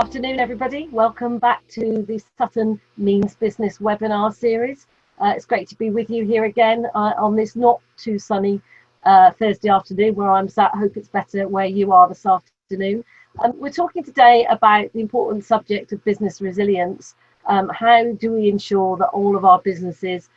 afternoon, everybody. Welcome back to the Sutton Means Business webinar series. It's great to be with you here again on this not too sunny Thursday afternoon where I'm sat. Hope it's better where you are this afternoon. We're talking today about the important subject of business resilience. How do we ensure that all of our businesses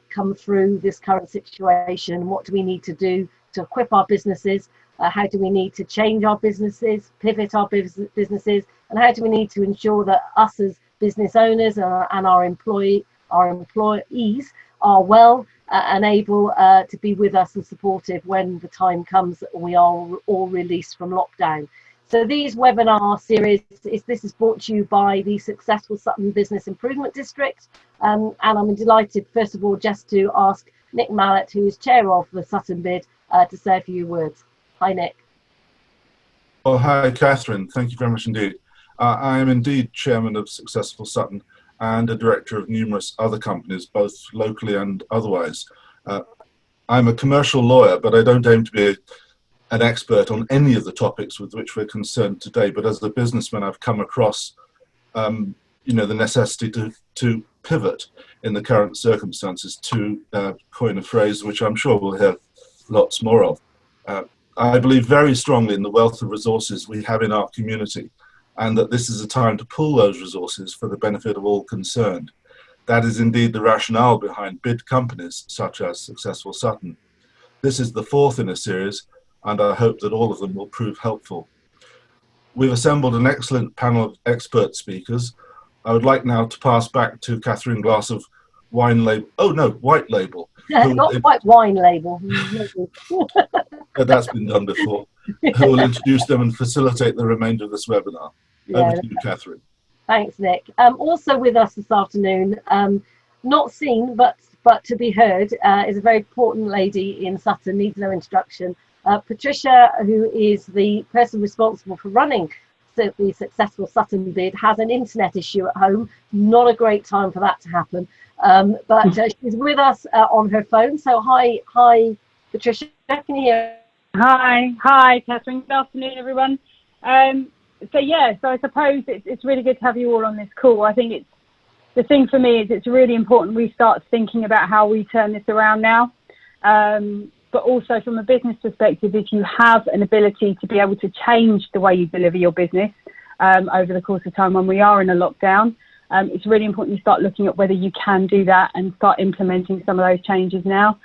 come through this current situation? What do we need to do to equip our businesses? How do we need to change our businesses, pivot our businesses, and how do we need to ensure that us as business owners and our employees are well and able to be with us and supportive when the time comes that we are all released from lockdown. So these webinar series, this is brought to you by the successful Sutton Business Improvement District. And I'm delighted, first of all, just to ask Nick Mallett, who is chair of the Sutton Bid, to say a few words. Hi, Nick. Well, hi, Catherine. Thank you very much indeed. I am indeed chairman of Successful Sutton and a director of numerous other companies, both locally and otherwise. I'm a commercial lawyer, but I don't aim to be an expert on any of the topics with which we're concerned today. But as a businessman, I've come across, the necessity to pivot in the current circumstances, to coin a phrase which I'm sure we'll hear lots more of. I believe very strongly in the wealth of resources we have in our community, and that this is a time to pool those resources for the benefit of all concerned. That is indeed the rationale behind bid companies such as Successful Sutton. This is the fourth in a series, and I hope that all of them will prove helpful. We've assembled an excellent panel of expert speakers. I would like now to pass back to Catherine Glass of White Label. Not quite wine label. That's been done before. Who will introduce them and facilitate the remainder of this webinar. Over to you, Catherine. Thanks, Nick. Also with us this afternoon, not seen but to be heard, is a very important lady in Sutton, needs no introduction. Patricia, who is the person responsible for running the successful Sutton Bid, has an internet issue at home. Not a great time for that to happen. But she's with us on her phone. So hi, Patricia. Can you hear? Hi, Catherine. Good afternoon, everyone. So I suppose it's really good to have you all on this call. I think the thing for me is it's really important we start thinking about how we turn this around now. But also from a business perspective, if you have an ability to be able to change the way you deliver your business over the course of time when we are in a lockdown, it's really important you start looking at whether you can do that and start implementing some of those changes now.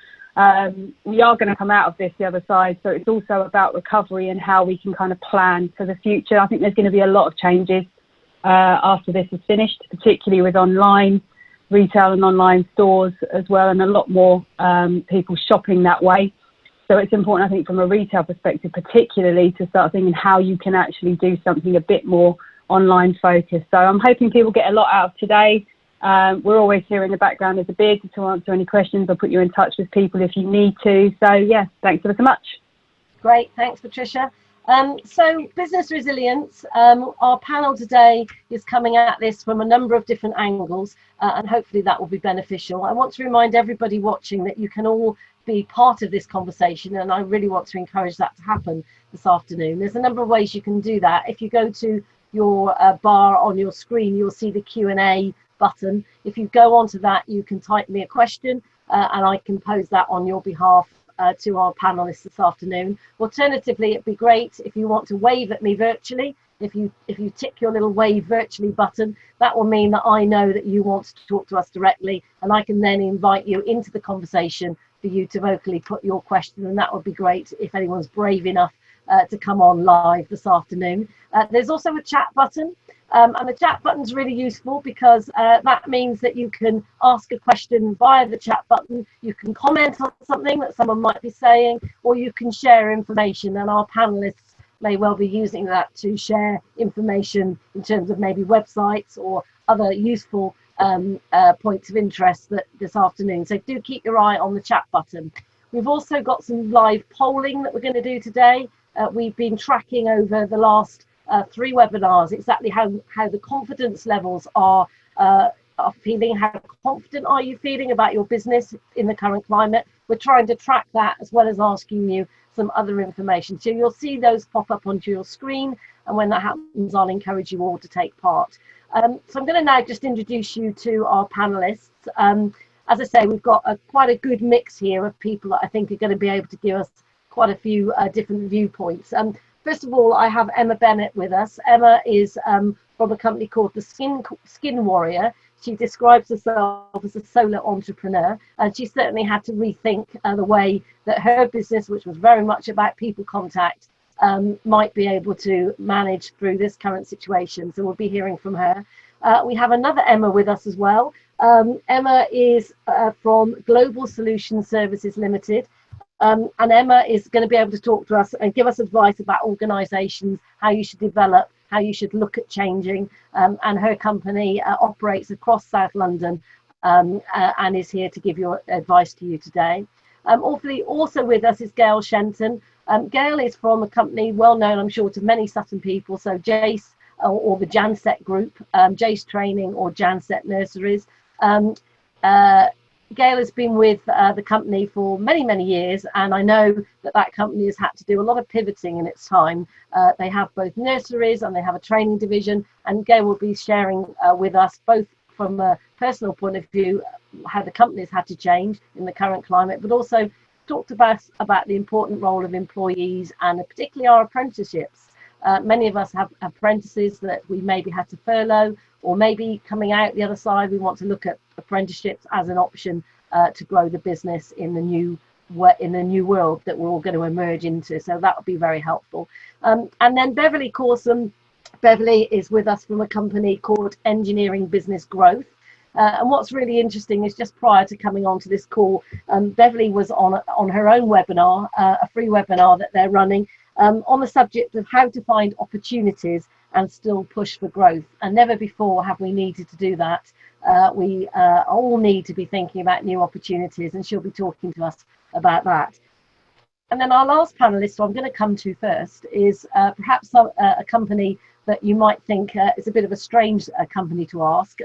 We are going to come out of this the other side, so it's also about recovery and how we can kind of plan for the future. I think there's going to be a lot of changes after this is finished, particularly with online retail and online stores as well, and a lot more people shopping that way. So it's important, I think, from a retail perspective, particularly to start thinking how you can actually do something a bit more online focused. So I'm hoping people get a lot out of today. We're always here in the background as a bid to answer any questions or put you in touch with people if you need to. So yeah, thanks ever so much. Great, thanks, Patricia. So business resilience, our panel today is coming at this from a number of different angles, and hopefully that will be beneficial. I want to remind everybody watching that you can all be part of this conversation, and I really want to encourage that to happen this afternoon. There's a number of ways you can do that. If you go to your bar on your screen, you'll see the Q&A button. If you go onto that, you can type me a question and I can pose that on your behalf to our panelists this afternoon. Alternatively, it'd be great if you want to wave at me virtually. If you tick your little wave virtually button, that will mean that I know that you want to talk to us directly, and I can then invite you into the conversation for you to vocally put your question, and that would be great if anyone's brave enough to come on live this afternoon. There's also a chat button, and the chat button is really useful because that means that you can ask a question via the chat button, you can comment on something that someone might be saying, or you can share information, and our panelists may well be using that to share information in terms of maybe websites or other useful points of interest this afternoon. So do keep your eye on the chat button. We've also got some live polling that we're going to do today. We've been tracking over the last 3 webinars exactly how the confidence levels are feeling. How confident are you feeling about your business in the current climate? We're trying to track that as well as asking you some other information. So you'll see those pop up onto your screen. And when that happens, I'll encourage you all to take part. So I'm going to now just introduce you to our panelists. As I say, we've got quite a good mix here of people that I think are going to be able to give us quite a few different viewpoints. First of all, I have Emma Bennett with us. Emma is from a company called the Skin Warrior. She describes herself as a solo entrepreneur, and she certainly had to rethink the way that her business, which was very much about people contact, might be able to manage through this current situation. So we'll be hearing from her. We have another Emma with us as well. Emma is from Global Solution Services Limited. And Emma is going to be able to talk to us and give us advice about organisations, how you should develop, how you should look at changing. And her company operates across South London and is here to give your advice to you today. Also with us is Gail Shenton. Gail is from a company well known, I'm sure, to many Sutton people. So Jace or the Janset Group, Jace Training or Janset Nurseries. Gail has been with the company for many, many years, and I know that that company has had to do a lot of pivoting in its time. They have both nurseries and they have a training division, and Gail will be sharing with us both from a personal point of view how the company's had to change in the current climate, but also talked about the important role of employees and particularly our apprenticeships. Many of us have apprentices that we maybe had to furlough, or maybe coming out the other side, we want to look at apprenticeships as an option to grow the business in the new world that we're all going to emerge into. So that would be very helpful. And then Beverly Corson. Beverly is with us from a company called Engineering Business Growth. And what's really interesting is just prior to coming on to this call, Beverly was on her own webinar, a free webinar that they're running on the subject of how to find opportunities and still push for growth. And never before have we needed to do that. We all need to be thinking about new opportunities, and she'll be talking to us about that. And then our last panelist, who I'm going to come to first, is perhaps a company that you might think is a bit of a strange company to ask.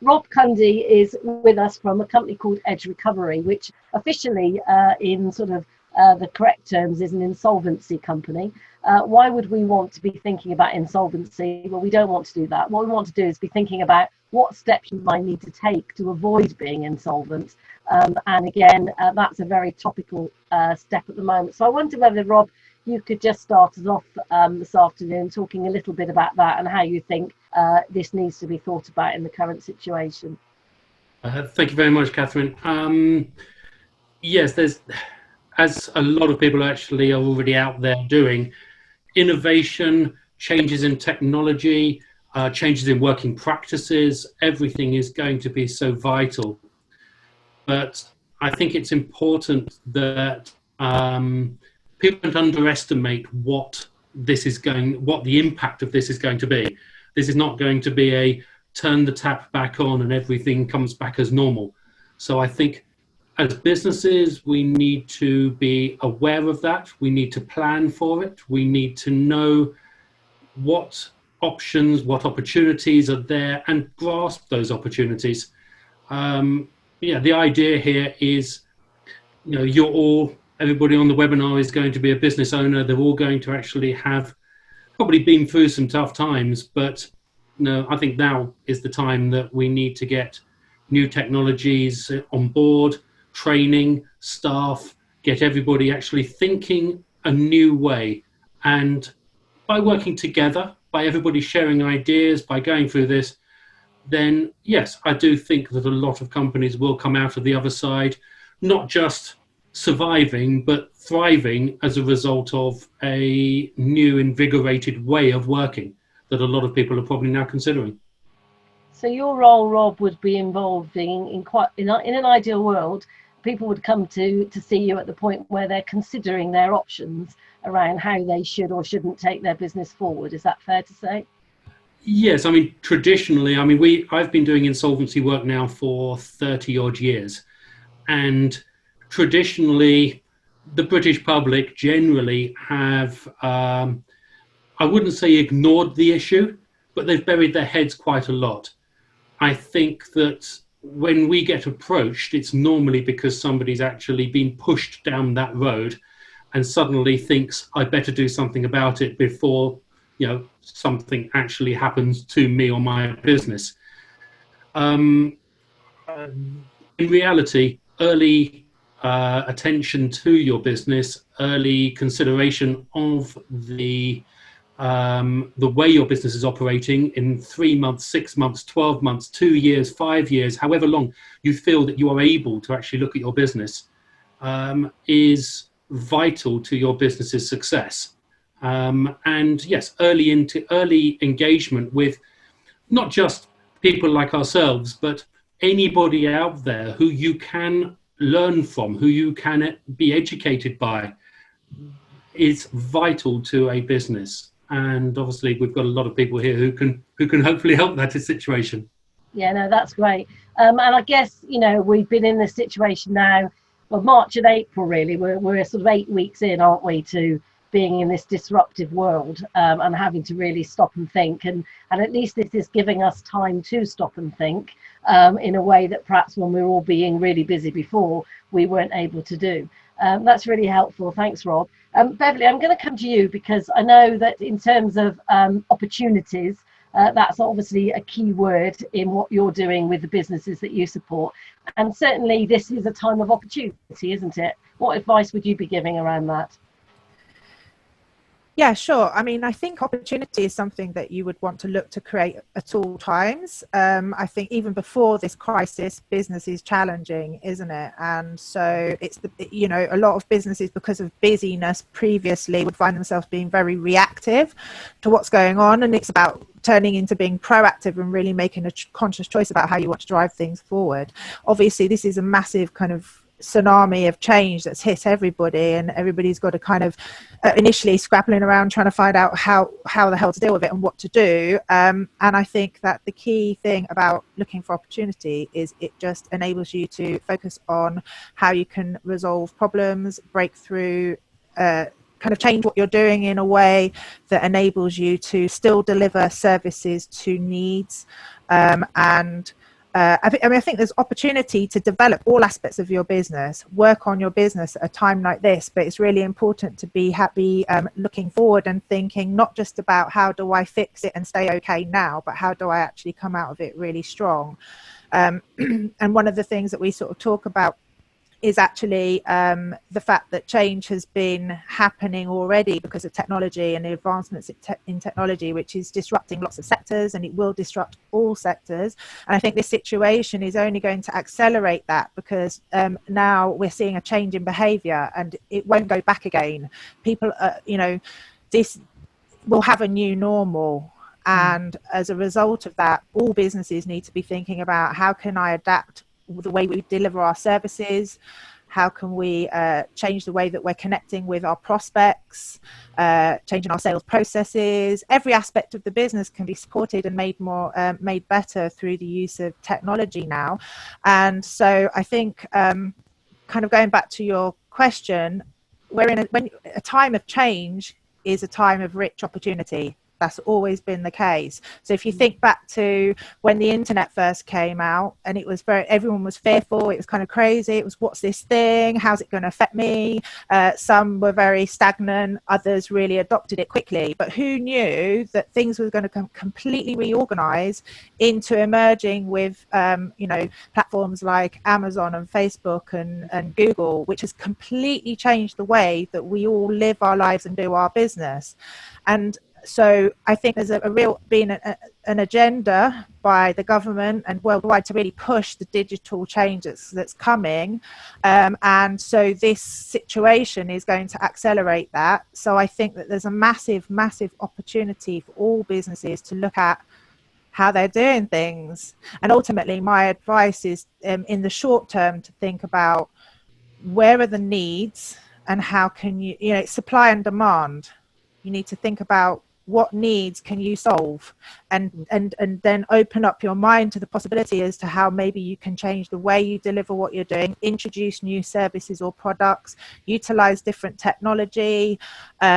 Rob Cundy is with us from a company called Edge Recovery, which officially in sort of the correct terms is an insolvency company. Why would we want to be thinking about insolvency? Well, we don't want to do that. What we want to do is be thinking about what steps you might need to take to avoid being insolvent. And again, that's a very topical step at the moment. So I wonder whether, Rob, you could just start us off this afternoon talking a little bit about that and how you think this needs to be thought about in the current situation. Thank you very much, Catherine. Yes, there's, as a lot of people actually are already out there doing, innovation, changes in technology, changes in working practices, everything is going to be so vital. But I think it's important that people don't underestimate what the impact of this is going to be. This is not going to be a turn the tap back on and everything comes back as normal. So I think as businesses, we need to be aware of that. We need to plan for it. We need to know what options, what opportunities are there and grasp those opportunities. The idea here is, everybody on the webinar is going to be a business owner. They're all going to actually have probably been through some tough times, but I think now is the time that we need to get new technologies on board, training, staff, get everybody actually thinking a new way. And by working together, by everybody sharing ideas, by going through this, then yes, I do think that a lot of companies will come out of the other side, not just surviving, but thriving as a result of a new invigorated way of working that a lot of people are probably now considering. So your role, Rob, would be involving in an ideal world, people would come to see you at the point where they're considering their options around how they should or shouldn't take their business forward. Is that fair to say? Yes, traditionally, I've been doing insolvency work now for 30 odd years, and traditionally the British public generally have, I wouldn't say ignored the issue, but they've buried their heads quite a lot. I think that when we get approached, it's normally because somebody's actually been pushed down that road and suddenly thinks, I better do something about it before something actually happens to me or my business. In reality, early attention to your business, early consideration of the way your business is operating in 3 months, 6 months, 12 months, 2 years, 5 years, however long you feel that you are able to actually look at your business, is vital to your business's success. And yes, early engagement with not just people like ourselves, but anybody out there who you can learn from, who you can be educated by, is vital to a business. And obviously, we've got a lot of people here who can hopefully help that situation. Yeah, no, that's great. And I guess, we've been in this situation now, well, March and April, really. We're sort of 8 weeks in, aren't we, to being in this disruptive world, and having to really stop and think. And at least this is giving us time to stop and think, in a way that perhaps when we were all being really busy before, we weren't able to do. That's really helpful. Thanks, Rob. Beverly, I'm going to come to you because I know that in terms of opportunities, that's obviously a key word in what you're doing with the businesses that you support. And certainly this is a time of opportunity, isn't it? What advice would you be giving around that? Yeah, sure. I mean, I think opportunity is something that you would want to look to create at all times. I think even before this crisis, business is challenging, isn't it? And so it's a lot of businesses, because of busyness previously, would find themselves being very reactive to what's going on. And it's about turning into being proactive and really making a conscious choice about how you want to drive things forward. Obviously, this is a massive kind of tsunami of change that's hit everybody, and everybody's got to kind of initially scrabbling around trying to find out how the hell to deal with it and what to do. And I think that the key thing about looking for opportunity is it just enables you to focus on how you can resolve problems, break through, kind of change what you're doing in a way that enables you to still deliver services to needs, I think there's opportunity to develop all aspects of your business, work on your business at a time like this, but it's really important to be happy, looking forward and thinking not just about how do I fix it and stay okay now, but how do I actually come out of it really strong. And one of the things that we sort of talk about is actually the fact that change has been happening already because of technology and the advancements in technology, which is disrupting lots of sectors, and it will disrupt all sectors. And I think this situation is only going to accelerate that because now we're seeing a change in behaviour, and it won't go back again. People, this will have a new normal. And as a result of that, all businesses need to be thinking about how can I adapt the way we deliver our services, how can we change the way that we're connecting with our prospects, changing our sales processes. Every aspect of the business can be supported and made better through the use of technology now. And so I think kind of going back to your question, we're in a time of change is a time of rich opportunity. That's always been the case. So if you think back to when the internet first came out, and it was everyone was fearful, it was kind of crazy, it was, what's this thing, how's it going to affect me? Some were very stagnant, others really adopted it quickly, but who knew that things were going to completely reorganize into emerging with platforms like Amazon and Facebook and Google, which has completely changed the way that we all live our lives and do our business. And so I think there's an agenda by the government and worldwide to really push the digital change that's coming. And so this situation is going to accelerate that. So I think that there's a massive, massive opportunity for all businesses to look at how they're doing things. And ultimately, my advice is in the short term to think about where are the needs and how can you, supply and demand. You need to think about what needs can you solve, and then open up your mind to the possibility as to how maybe you can change the way you deliver what you're doing, introduce new services or products, utilize different technology,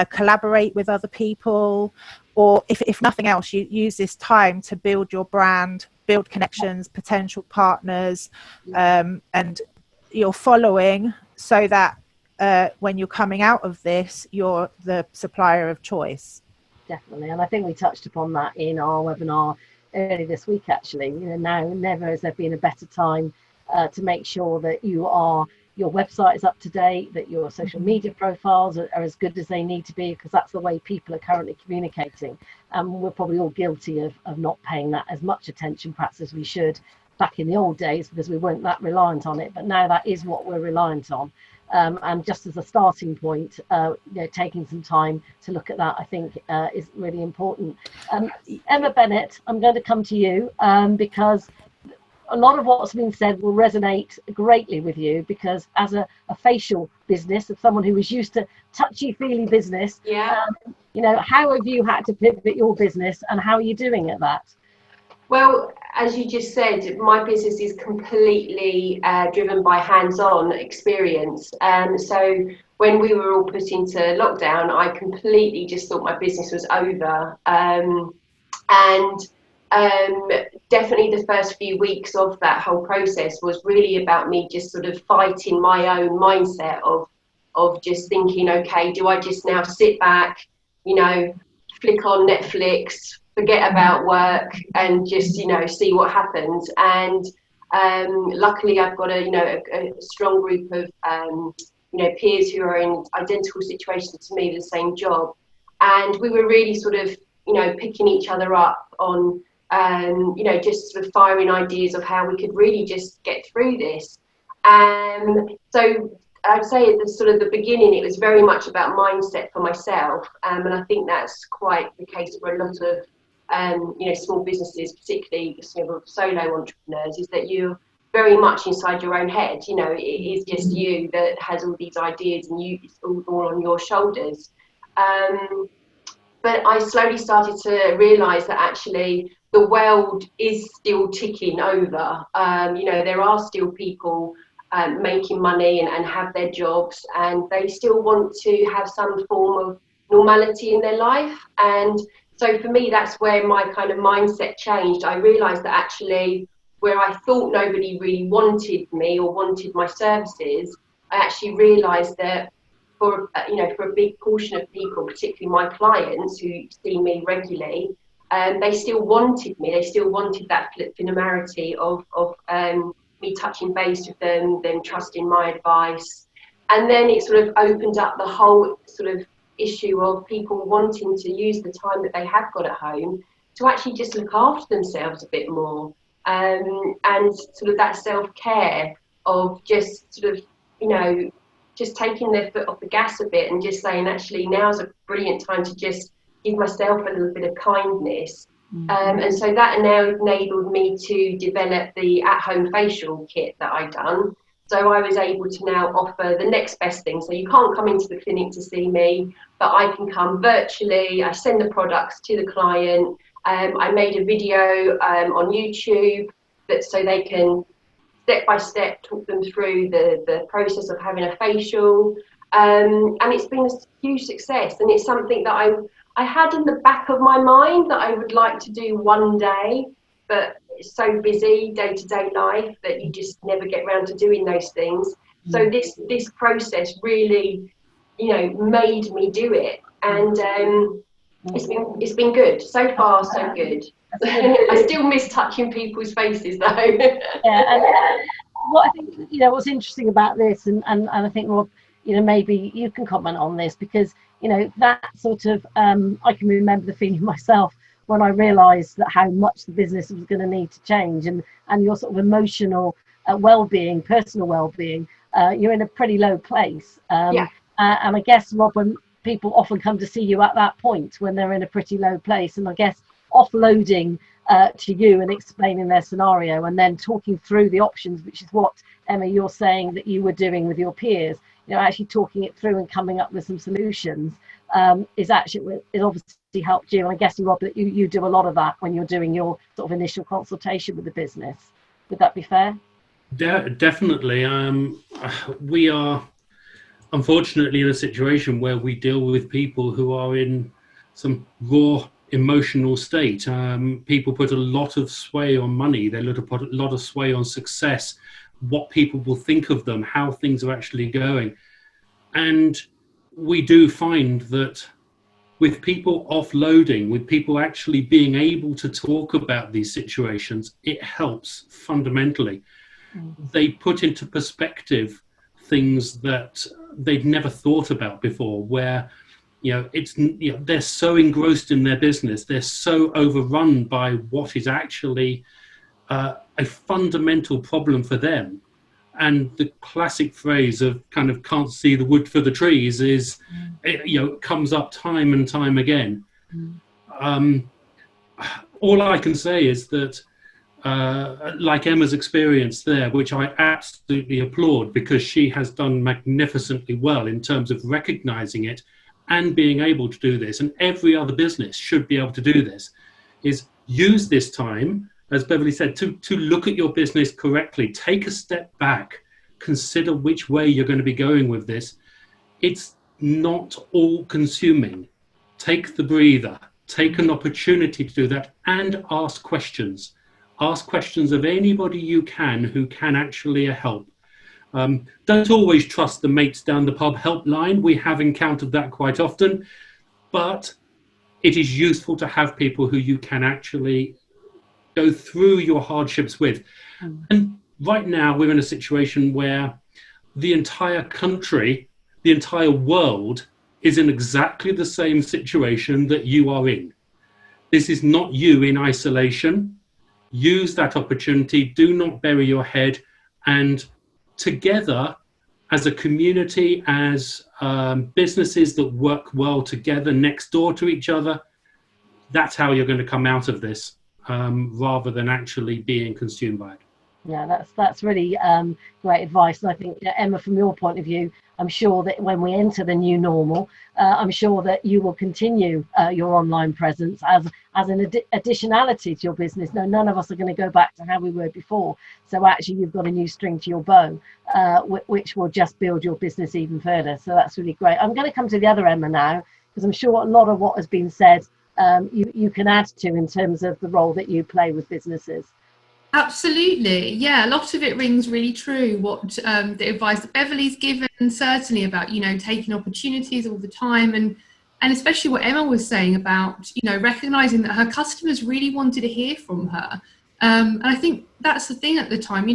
collaborate with other people, or if nothing else, you use this time to build your brand, build connections, potential partners, and your following, so that when you're coming out of this, you're the supplier of choice. definitely. And I think we touched upon that in our webinar early this week, actually. Now never has there been a better time to make sure that your website is up to date, that your social media profiles are as good as they need to be, because that's the way people are currently communicating. We're probably all guilty of not paying that as much attention perhaps as we should back in the old days, because we weren't that reliant on it. But now that is what we're reliant on. And just as a starting point, taking some time to look at that, I think is really important. Emma Bennett, I'm going to come to you because a lot of what's been said will resonate greatly with you, because as a facial business, of someone who was used to touchy-feely business, how have you had to pivot your business, and how are you doing at that? Well, as you just said, my business is completely driven by hands-on experience. So when we were all put into lockdown, I completely just thought my business was over. Definitely the first few weeks of that whole process was really about me just sort of fighting my own mindset of just thinking, okay, do I just now sit back, flick on Netflix, forget about work, and just see what happens? And luckily I've got a strong group of peers who are in identical situations to me, the same job, and we were really sort of picking each other up on just sort of firing ideas of how we could really just get through this. So I'd say at the beginning, it was very much about mindset for myself, and I think that's quite the case for a lot of small businesses, particularly solo entrepreneurs, is that you're very much inside your own head. It is just you that has all these ideas, and it's all on your shoulders. But I slowly started to realise that actually the world is still ticking over. There are still people making money and have their jobs, and they still want to have some form of normality in their life. And so for me, that's where my kind of mindset changed. I realised that actually where I thought nobody really wanted me or wanted my services, I actually realised that for a big portion of people, particularly my clients who see me regularly, they still wanted me. They still wanted that familiarity of me touching base with them trusting my advice. And then it sort of opened up the whole sort of issue of people wanting to use the time that they have got at home to actually just look after themselves a bit more, and sort of that self-care of just sort of just taking their foot off the gas a bit and just saying, actually, now's a brilliant time to just give myself a little bit of kindness. And so that now enabled me to develop the at-home facial kit that I'd done. So I was able to now offer the next best thing. So you can't come into the clinic to see me, but I can come virtually. I send the products to the client. I made a video on YouTube so they can step by step talk them through the process of having a facial. And it's been a huge success. And it's something that I had in the back of my mind that I would like to do one day, but it's so busy day-to-day life that you just never get around to doing those things. So this process really, made me do it, and it's been good so far. So good. I still miss touching people's faces though. And what I think what's interesting about this, and I think Rob, maybe you can comment on this, because that sort of I can remember the feeling myself when I realised that how much the business was going to need to change, and your sort of emotional well-being, personal well-being, you're in a pretty low place. And I guess, Rob, when people often come to see you at that point when they're in a pretty low place, and I guess offloading to you and explaining their scenario and then talking through the options, which is what, Emma, you're saying that you were doing with your peers, actually talking it through and coming up with some solutions, is obviously helped you. And I guess, Rob, that you do a lot of that when you're doing your sort of initial consultation with the business. Would that be fair? Definitely. We are unfortunately in a situation where we deal with people who are in some raw emotional state. People put a lot of sway on money. They put a lot of sway on success, what people will think of them, how things are actually going. And we do find that with people offloading, with people actually being able to talk about these situations, it helps fundamentally. They put into perspective things that they've never thought about before, where they're so engrossed in their business, they're so overrun by what is actually a fundamental problem for them. And the classic phrase of kind of "can't see the wood for the trees" is, comes up time and time again. All I can say is that, like Emma's experience there, which I absolutely applaud, because she has done magnificently well in terms of recognizing it and being able to do this, and every other business should be able to do this, is use this time, as Beverly said, to look at your business correctly. Take a step back, consider which way you're going to be going with this. It's not all consuming. Take the breather, take an opportunity to do that, and ask questions. Ask questions of anybody you can who can actually help. Don't always trust the mates down the pub helpline. We have encountered that quite often, but it is useful to have people who you can actually go through your hardships with. And right now we're in a situation where the entire country, the entire world is in exactly the same situation that you are in. This is not you in isolation. Use that opportunity. Do not bury your head. And together, as a community, as businesses that work well together next door to each other, that's how you're going to come out of this, rather than actually being consumed by it. Yeah, that's really great advice. And I think, Emma, from your point of view, I'm sure that when we enter the new normal, I'm sure that you will continue your online presence as an additionality to your business. No, none of us are going to go back to how we were before. So actually, you've got a new string to your bow, which will just build your business even further. So that's really great. I'm going to come to the other Emma now, because I'm sure a lot of what has been said you can add to in terms of the role that you play with businesses. Absolutely, yeah. A lot of it rings really true. What the advice that Beverly's given, certainly about taking opportunities all the time, and especially what Emma was saying about recognizing that her customers really wanted to hear from her. And I think that's the thing at the time.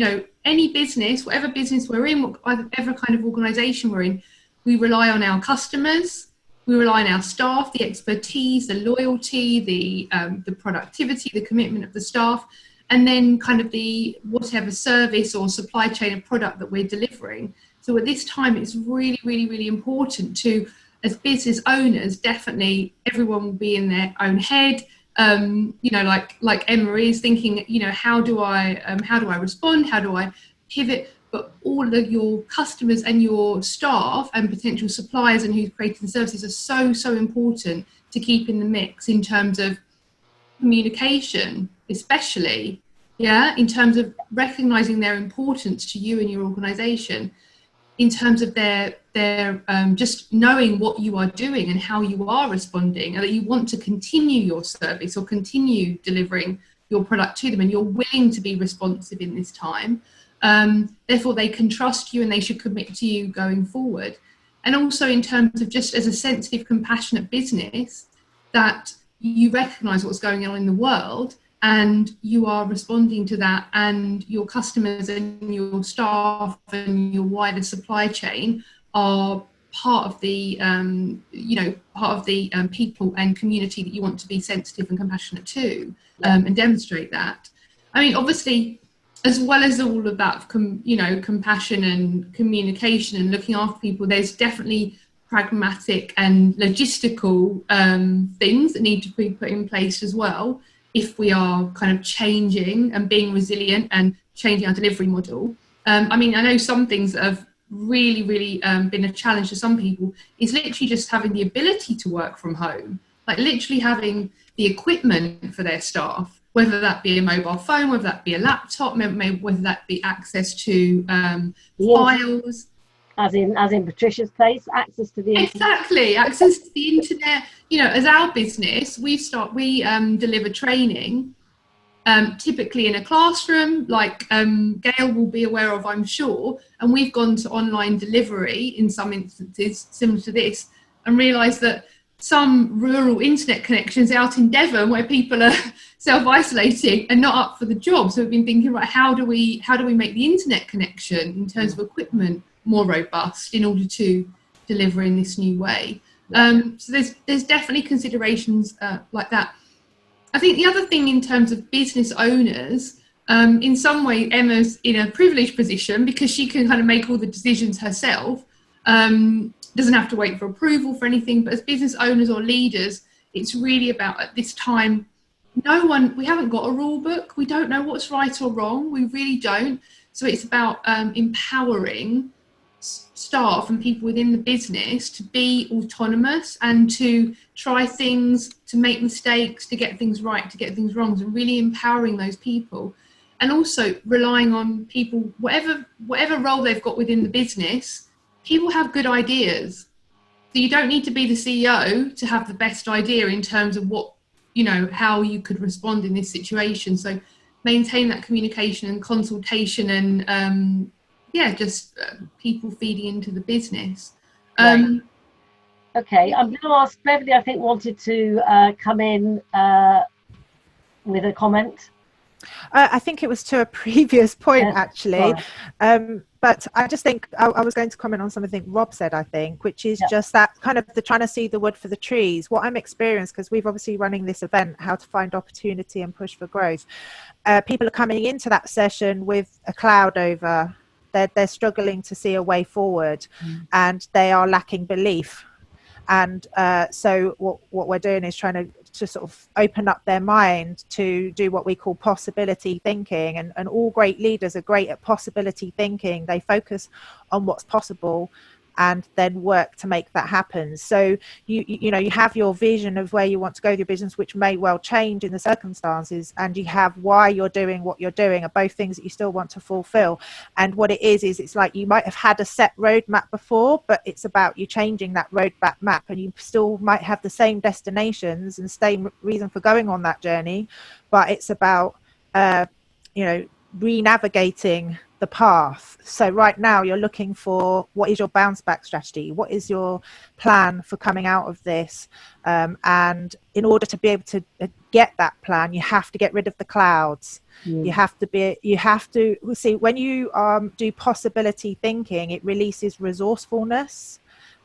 Any business, whatever business we're in, whatever kind of organization we're in, we rely on our customers. We rely on our staff, the expertise, the loyalty, the productivity, the commitment of the staff. And then kind of the whatever service or supply chain of product that we're delivering. So at this time, it's really, really, really important to, as business owners, definitely everyone will be in their own head. Like Emma is thinking, how do I respond? How do I pivot? But all of your customers and your staff and potential suppliers and who's creating the services are so important to keep in the mix in terms of communication, especially, in terms of recognizing their importance to you and your organization, in terms of their just knowing what you are doing and how you are responding, and that you want to continue your service or continue delivering your product to them, and you're willing to be responsive in this time. Therefore, they can trust you and they should commit to you going forward. And also in terms of just as a sensitive, compassionate business, that you recognize what's going on in the world and you are responding to that, and your customers and your staff and your wider supply chain are part of the people and community that you want to be sensitive and compassionate to, and demonstrate that. I mean, obviously, as well as all of that, compassion and communication and looking after people, there's definitely pragmatic and logistical things that need to be put in place as well, if we are kind of changing and being resilient and changing our delivery model. I mean, I know some things that have really, really been a challenge to some people is literally just having the ability to work from home, like literally having the equipment for their staff, whether that be a mobile phone, whether that be a laptop, whether that be access to files. As in Patricia's place, access to the internet. Exactly, access to the internet. As our business, we deliver training, typically in a classroom, like Gail will be aware of, I'm sure, and we've gone to online delivery in some instances similar to this, and realised that some rural internet connections out in Devon where people are self-isolating and not up for the job. So we've been thinking, right, how do we make the internet connection in terms of equipment more robust in order to deliver in this new way? So there's definitely considerations like that. I think the other thing in terms of business owners, in some way Emma's in a privileged position because she can kind of make all the decisions herself. Doesn't have to wait for approval for anything, but as business owners or leaders, it's really about, at this time, we haven't got a rule book. We don't know what's right or wrong. We really don't. So it's about empowering staff and people within the business to be autonomous and to try things, to make mistakes, to get things right, to get things wrong, and really empowering those people. And also relying on people, whatever role they've got within the business, people have good ideas. So you don't need to be the CEO to have the best idea in terms of what, how you could respond in this situation. So maintain that communication and consultation and, people feeding into the business. Right. Okay, I'm going to ask Beverly, I think, wanted to come in with a comment. I think it was to a previous point, actually. But I just think I was going to comment on something Rob said, I think, which is just that kind of the trying to see the wood for the trees. What I'm experiencing, because we've obviously running this event, how to find opportunity and push for growth. People are coming into that session with a cloud over. They're struggling to see a way forward, and they are lacking belief. And so what we're doing is trying to sort of open up their mind to do what we call possibility thinking. And all great leaders are great at possibility thinking. They focus on what's possible and then work to make that happen. So you have your vision of where you want to go with your business, which may well change in the circumstances, and you have why you're doing what you're doing, are both things that you still want to fulfill. And what it is it's like you might have had a set roadmap before, but it's about you changing that roadmap map, and you still might have the same destinations and same reason for going on that journey, but it's about re-navigating the path. So right now you're looking for, what is your bounce back strategy? What is your plan for coming out of this? And in order to be able to get that plan, you have to get rid of the clouds. You have to see, when you do possibility thinking, it releases resourcefulness,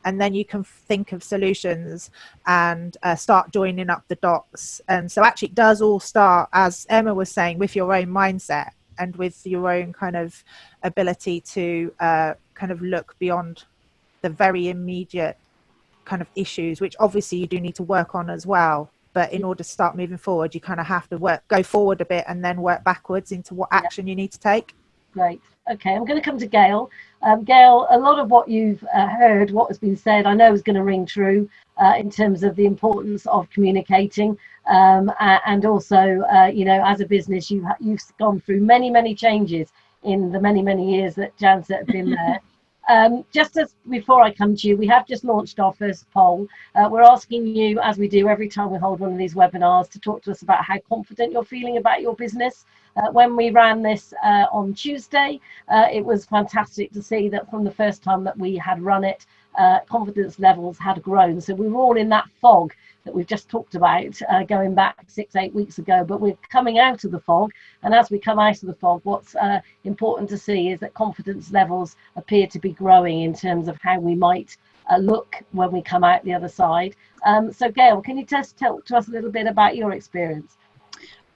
and then you can think of solutions and start joining up the dots. And so actually it does all start, as Emma was saying, with your own mindset and with your own kind of ability to kind of look beyond the very immediate kind of issues, which obviously you do need to work on as well. But in order to start moving forward, you kind of have to go forward a bit and then work backwards into what action you need to take. Great. Okay, I'm going to come to Gail. Gail, a lot of what you've heard, what has been said, I know is going to ring true in terms of the importance of communicating. And also, as a business, you've gone through many changes in the many years that Janset have been there. Just as before I come to you, we have just launched our first poll. We're asking you, as we do every time we hold one of these webinars, to talk to us about how confident you're feeling about your business. When we ran this on Tuesday, it was fantastic to see that from the first time that we had run it, confidence levels had grown. So we were all in that fog that we've just talked about going back 6-8 weeks ago, but we're coming out of the fog. And as we come out of the fog, what's important to see is that confidence levels appear to be growing in terms of how we might look when we come out the other side. So Gail, can you just tell to us a little bit about your experience?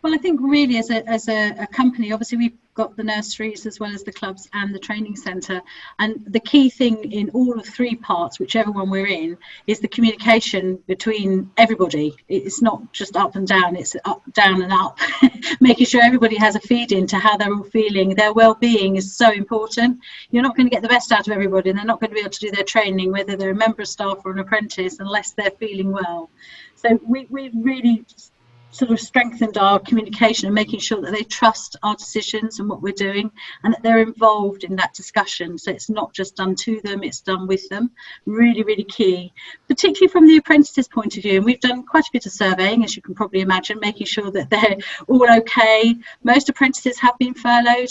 Well, I think really as a company, obviously we've got the nurseries as well as the clubs and the training centre. And the key thing in all of three parts, whichever one we're in, is the communication between everybody. It's not just up and down, it's up, down and up. Making sure everybody has a feed into how they're all feeling. Their well-being is so important. You're not going to get the best out of everybody, and they're not going to be able to do their training, whether they're a member of staff or an apprentice, unless they're feeling well. So we really sort of strengthened our communication and making sure that they trust our decisions and what we're doing, and that they're involved in that discussion. So it's not just done to them, it's done with them. Really, really key, particularly from the apprentices' point of view. And we've done quite a bit of surveying, as you can probably imagine, making sure that they're all okay. Most apprentices have been furloughed,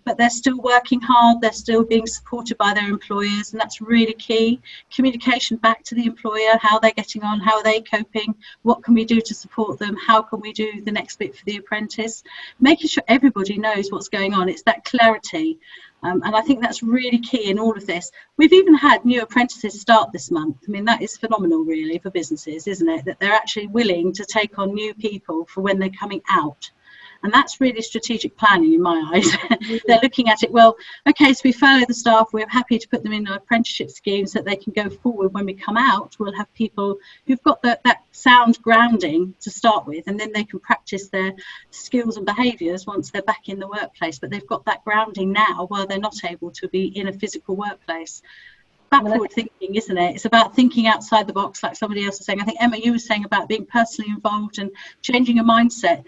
but they're still working hard, they're still being supported by their employers, and that's really key. Communication back to the employer, how they're getting on, how are they coping, what can we do to support them, how can we do the next bit for the apprentice, making sure everybody knows what's going on. It's that clarity, and I think that's really key in all of this. We've even had new apprentices start this month. I mean, that is phenomenal really for businesses, isn't it, that they're actually willing to take on new people for when they're coming out. And that's really strategic planning in my eyes. They're looking at it, well, okay, so we furlough the staff, we're happy to put them in our apprenticeship schemes so that they can go forward. When we come out, we'll have people who've got that sound grounding to start with, and then they can practice their skills and behaviours once they're back in the workplace. But they've got that grounding now while they're not able to be in a physical workplace. Backward thinking, isn't it? It's about thinking outside the box, like somebody else was saying. I think, Emma, you were saying about being personally involved and changing a mindset.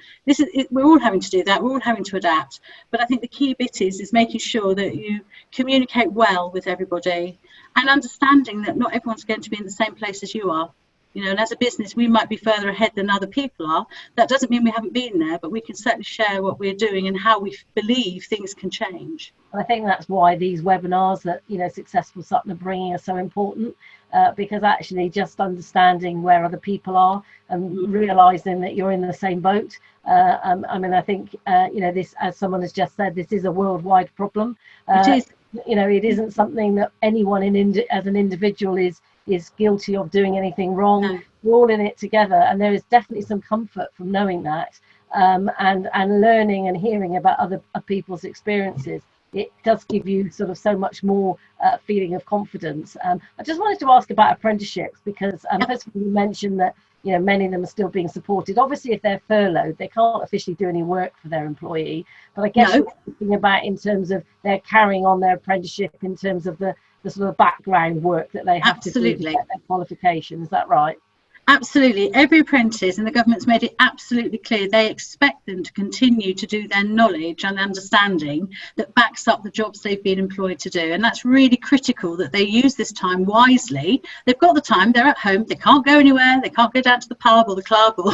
We're all having to do that. We're all having to adapt. But I think the key bit is making sure that you communicate well with everybody and understanding that not everyone's going to be in the same place as you are. You know, and as a business, we might be further ahead than other people are. That doesn't mean we haven't been there, but we can certainly share what we're doing and how we believe things can change. I think that's why these webinars that, you know, Successful Sutton are bringing are so important, because actually just understanding where other people are and realizing that you're in the same boat. I mean, I think, you know, this, as someone has just said, this is a worldwide problem. It is. You know, it isn't something that anyone as an individual is guilty of doing anything wrong. No. We're all in it together, and there is definitely some comfort from knowing that, and learning and hearing about other people's experiences. It does give you sort of so much more feeling of confidence. I just wanted to ask about apprenticeships, because first of all, you mentioned that, you know, many of them are still being supported. Obviously, if they're furloughed, they can't officially do any work for their employee. But I guess you're thinking about in terms of they're carrying on their apprenticeship in terms of the sort of background work that they have to do to get their qualification. Is that right? Absolutely. Every apprentice, and the government's made it absolutely clear, they expect them to continue to do their knowledge and understanding that backs up the jobs they've been employed to do. And that's really critical that they use this time wisely. They've got the time, they're at home, they can't go anywhere, they can't go down to the pub or the club or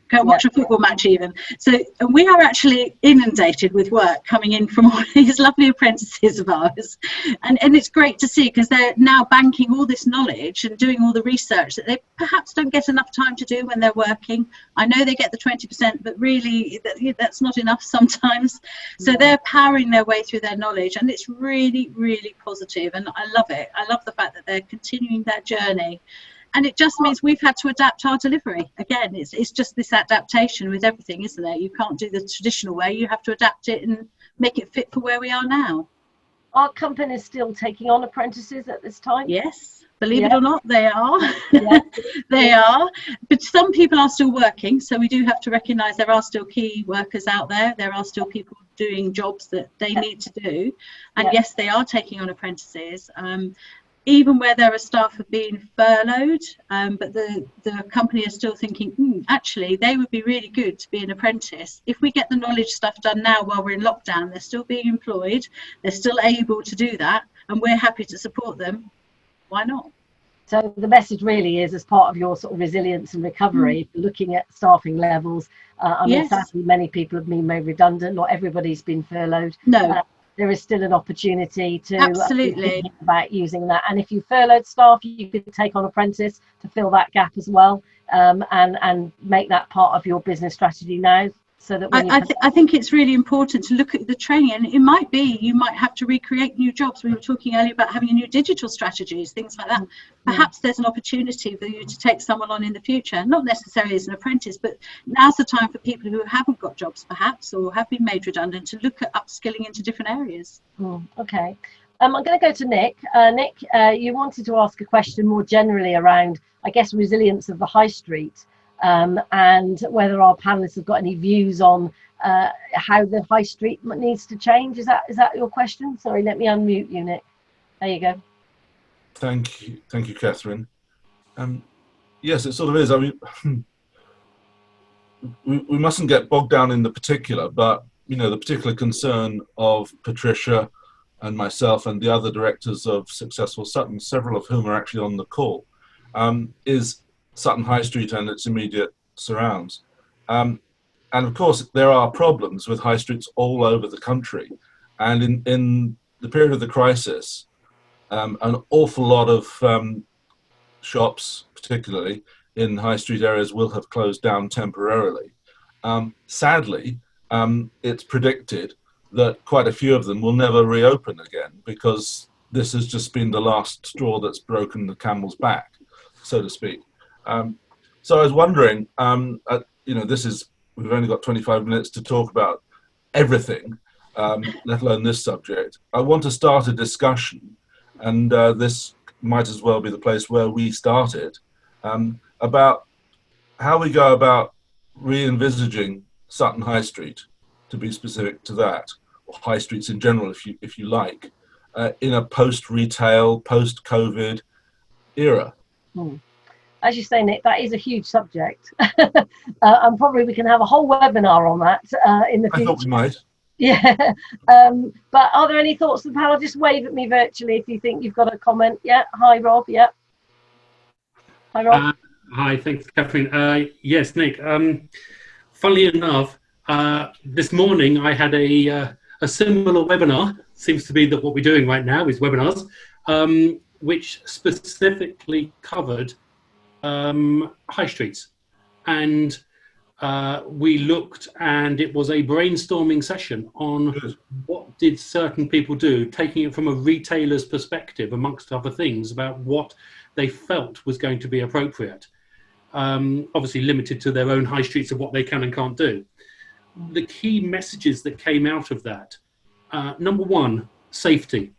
go watch a football match even. So we are actually inundated with work coming in from all these lovely apprentices of ours. And it's great to see, because they're now banking all this knowledge and doing all the research that they perhaps don't get enough time to do when they're working. I know they get the 20%, but really that's not enough sometimes. So they're powering their way through their knowledge, and it's really, really positive, and I love it. I love the fact that they're continuing that journey. And it just means we've had to adapt our delivery. Again, it's just this adaptation with everything, isn't it? You can't do the traditional way. You have to adapt it and make it fit for where we are now. Are companies still taking on apprentices at this time? Yes. Believe it or not, they are. They are. But some people are still working. So we do have to recognise there are still key workers out there. There are still people doing jobs that they need to do. And yes, they are taking on apprentices. Even where there are staff have been furloughed, but the company is still thinking, actually, they would be really good to be an apprentice. If we get the knowledge stuff done now while we're in lockdown, they're still being employed, they're still able to do that, and we're happy to support them. Why not? So the message really is, as part of your sort of resilience and recovery, looking at staffing levels. I mean, sadly, many people have been made redundant. Not everybody's been furloughed. No. There is still an opportunity to absolutely think about using that. And if you furloughed staff, you could take on apprentice to fill that gap as well, and make that part of your business strategy now. So that I think it's really important to look at the training, and it might be you might have to recreate new jobs. We were talking earlier about having a new digital strategies, things like that. Perhaps there's an opportunity for you to take someone on in the future, not necessarily as an apprentice, but now's the time for people who haven't got jobs perhaps, or have been made redundant, to look at upskilling into different areas. Okay. I'm going to go to Nick. Nick, you wanted to ask a question more generally around, I guess, resilience of the high street. And whether our panelists have got any views on how the high street needs to change. Is that your question? Sorry, let me unmute you, Nick. There you go. Thank you, Catherine. Yes, it sort of is. I mean, we mustn't get bogged down in the particular, but the particular concern of Patricia and myself and the other directors of Successful Sutton, several of whom are actually on the call, is Sutton High Street and its immediate surrounds. And of course, there are problems with high streets all over the country. And in the period of the crisis, an awful lot of shops, particularly in high street areas, will have closed down temporarily. Sadly, it's predicted that quite a few of them will never reopen again, because this has just been the last straw that's broken the camel's back, so to speak. So I was wondering, we've only got 25 minutes to talk about everything, let alone this subject. I want to start a discussion, and this might as well be the place where we started, about how we go about re-envisaging Sutton High Street, to be specific to that, or high streets in general, if you like, in a post-retail, post-COVID era. As you say, Nick, that is a huge subject. And probably we can have a whole webinar on that in the future. I thought we might. Yeah. But are there any thoughts of the panel? Just wave at me virtually if you think you've got a comment. Yeah. Hi, Rob. Yeah. Hi, Rob. Hi, thanks, Catherine. Yes, Nick. Funnily enough, this morning I had a similar webinar. Seems to be that what we're doing right now is webinars, which specifically covered high streets. And we looked, and it was a brainstorming session on what did certain people do, taking it from a retailer's perspective, amongst other things, about what they felt was going to be appropriate. Obviously limited to their own high streets of what they can and can't do. The key messages that came out of that, number one, safety.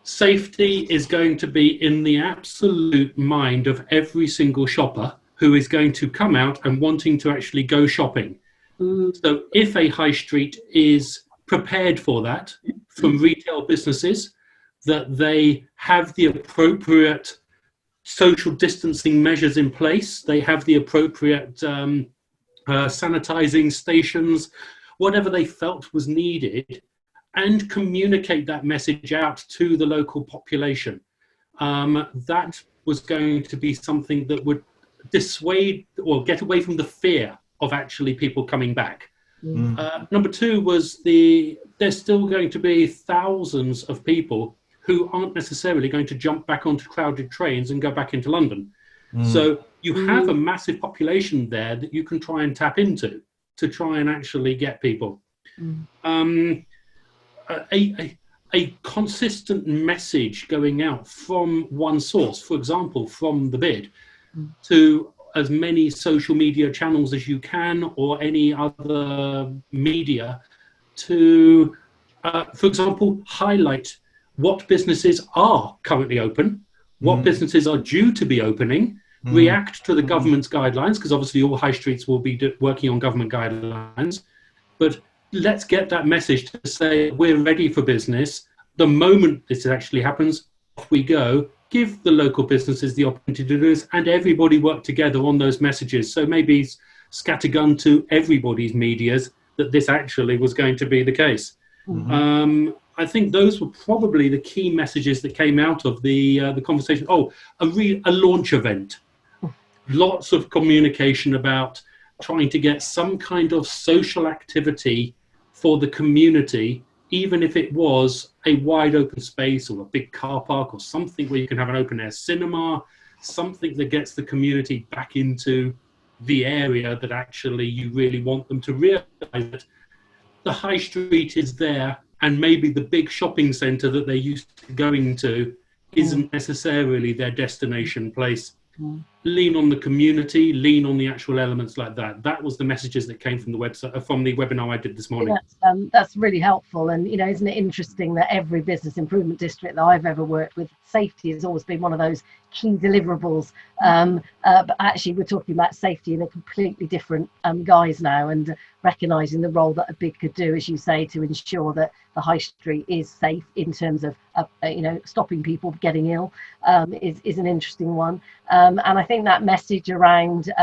Safety is going to be in the absolute mind of every single shopper who is going to come out and wanting to actually go shopping. So if a high street is prepared for that from retail businesses, that they have the appropriate social distancing measures in place, they have the appropriate sanitizing stations, whatever they felt was needed, and communicate that message out to the local population. That was going to be something that would dissuade or get away from the fear of actually people coming back. Number two was there's still going to be thousands of people who aren't necessarily going to jump back onto crowded trains and go back into London. So you have a massive population there that you can try and tap into to try and actually get people. A consistent message going out from one source, for example, from the bid, to as many social media channels as you can, or any other media, to, for example, highlight what businesses are currently open, what businesses are due to be opening, react to the government's guidelines, because obviously all high streets will be working on government guidelines, but let's get that message to say we're ready for business. The moment this actually happens, off we go. Give the local businesses the opportunity to do this, and everybody work together on those messages. So maybe scattergun to everybody's medias that this actually was going to be the case. I think those were probably the key messages that came out of the conversation. Oh, a launch event. Lots of communication about trying to get some kind of social activity for the community, even if it was a wide open space or a big car park or something where you can have an open air cinema, something that gets the community back into the area that actually you really want them to realize that the high street is there, and maybe the big shopping centre that they're used to going to isn't necessarily their destination place. Lean on the community, lean on the actual elements like that. That was the messages that came from the website, from the webinar I did this morning. That's really helpful. And, isn't it interesting that every business improvement district that I've ever worked with, safety has always been one of those key deliverables. But actually, we're talking about safety in a completely different guise now, and recognising the role that a bid could do, as you say, to ensure that the high street is safe in terms of, stopping people getting ill is an interesting one. And I think that message around,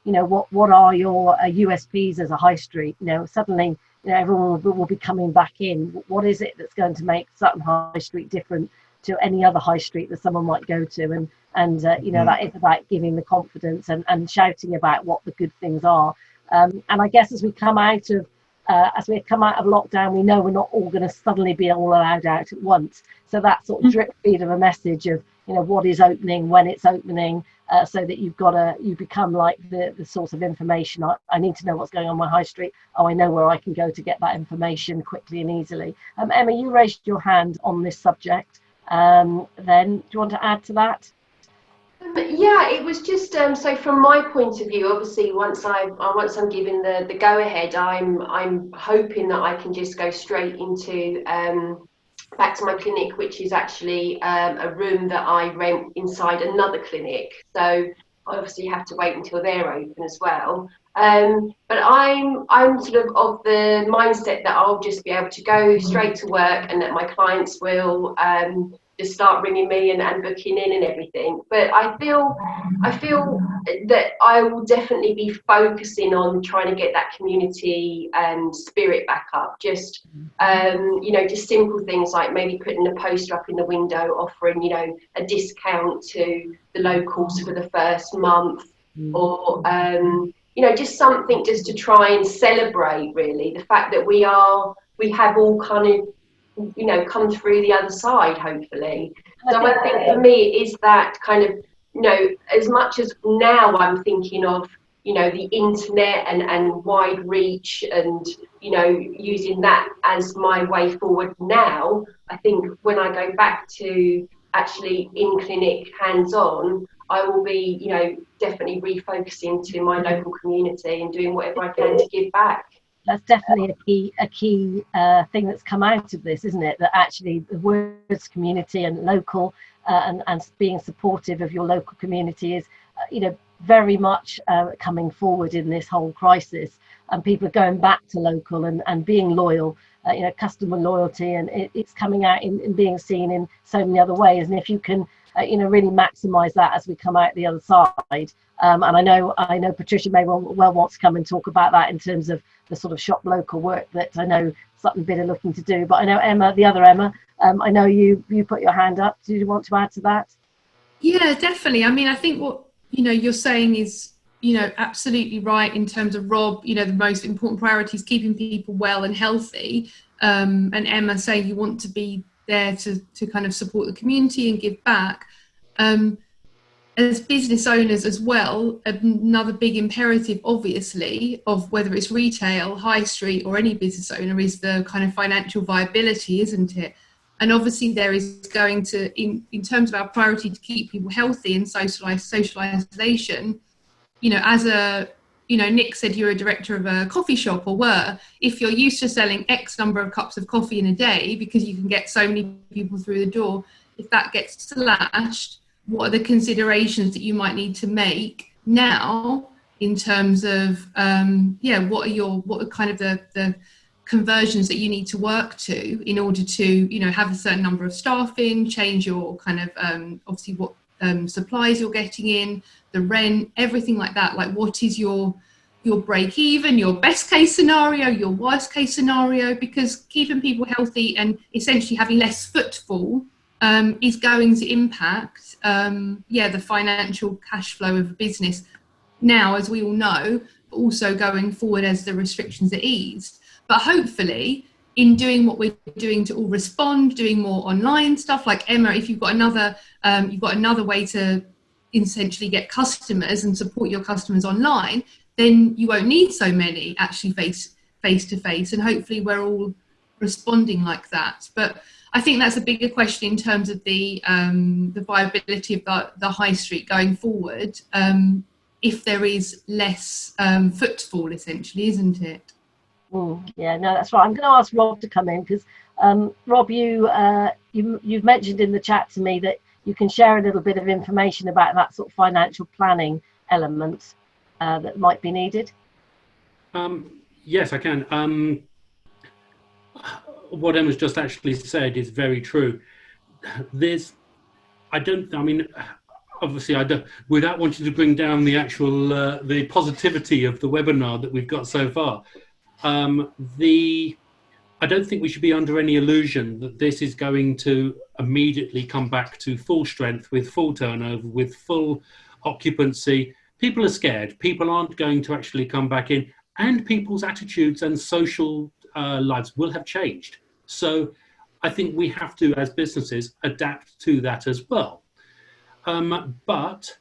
what are your USPs as a high street? Suddenly, everyone will be coming back in. What is it that's going to make Sutton High Street different to any other high street that someone might go to? And that is about giving the confidence and shouting about what the good things are. And I guess as we come out of lockdown, we know we're not all going to suddenly be all allowed out at once. So that sort of drip feed of a message of what is opening, when it's opening, so that you become like the source of information. I need to know what's going on my high street. Oh, I know where I can go to get that information quickly and easily. Emma, you raised your hand on this subject. Then do you want to add to that? Yeah, it was just so from my point of view, obviously once I'm given the go ahead, I'm hoping that I can just go straight into back to my clinic, which is actually a room that I rent inside another clinic. So I obviously have to wait until they're open as well. But I'm sort of the mindset that I'll just be able to go straight to work, and that my clients will just start ringing me and booking in and everything. But I feel that I will definitely be focusing on trying to get that community spirit back up. Just just simple things like maybe putting a poster up in the window offering a discount to the locals for the first month, or just something just to try and celebrate really the fact that we have all kind of come through the other side, hopefully. So I think for me it is that kind of, as much as now I'm thinking of, the internet and wide reach and, using that as my way forward now, I think when I go back to actually in clinic hands-on, I will be, definitely refocusing to my local community and doing whatever I can to give back. That's definitely a key thing that's come out of this, isn't it? That actually the words community and local and being supportive of your local community is, very much coming forward in this whole crisis. And people are going back to local and being loyal, customer loyalty, and it's coming out in being seen in so many other ways. And if you can, really maximise that as we come out the other side. And I know Patricia may well want to come and talk about that in terms of the sort of shop local work that I know Sutton Bid are looking to do. But I know Emma, the other Emma, I know you put your hand up. Do you want to add to that? Yeah, definitely. I mean, I think what you're saying is absolutely right in terms of Rob. The most important priority is keeping people well and healthy. And Emma saying you want to be there to kind of support the community and give back. As business owners as well, another big imperative, obviously, of whether it's retail, high street, or any business owner is the kind of financial viability, isn't it? And obviously there is going to, in terms of our priority to keep people healthy and socialization, as Nick said, you're a director of a coffee shop, or were. If you're used to selling X number of cups of coffee in a day because you can get so many people through the door, if that gets slashed, what are the considerations that you might need to make now in terms of what are kind of the conversions that you need to work to in order to have a certain number of staff in, change your kind of obviously what supplies you're getting in, the rent, everything like that. Like, what is your break even, your best case scenario, your worst case scenario? Because keeping people healthy and essentially having less footfall is going to impact the financial cash flow of a business now, as we all know, but also going forward as the restrictions are eased. But hopefully, in doing what we're doing to all respond, doing more online stuff, like Emma, if you've got another way to essentially get customers and support your customers online, then you won't need so many actually face to face, and hopefully we're all responding like that. But I think that's a bigger question in terms of the viability of the high street going forward, if there is less footfall, essentially, isn't it? Yeah, no, that's right. I'm going to ask Rob to come in because Rob, you've mentioned in the chat to me that you can share a little bit of information about that sort of financial planning element that might be needed. Yes, I can. What Emma's just actually said is very true. obviously, I don't, without wanting to bring down the actual the positivity of the webinar that we've got so far. I don't think we should be under any illusion that this is going to immediately come back to full strength with full turnover, with full occupancy. People are scared. People aren't going to actually come back in, and people's attitudes and social lives will have changed. So I think we have to, as businesses, adapt to that as well. But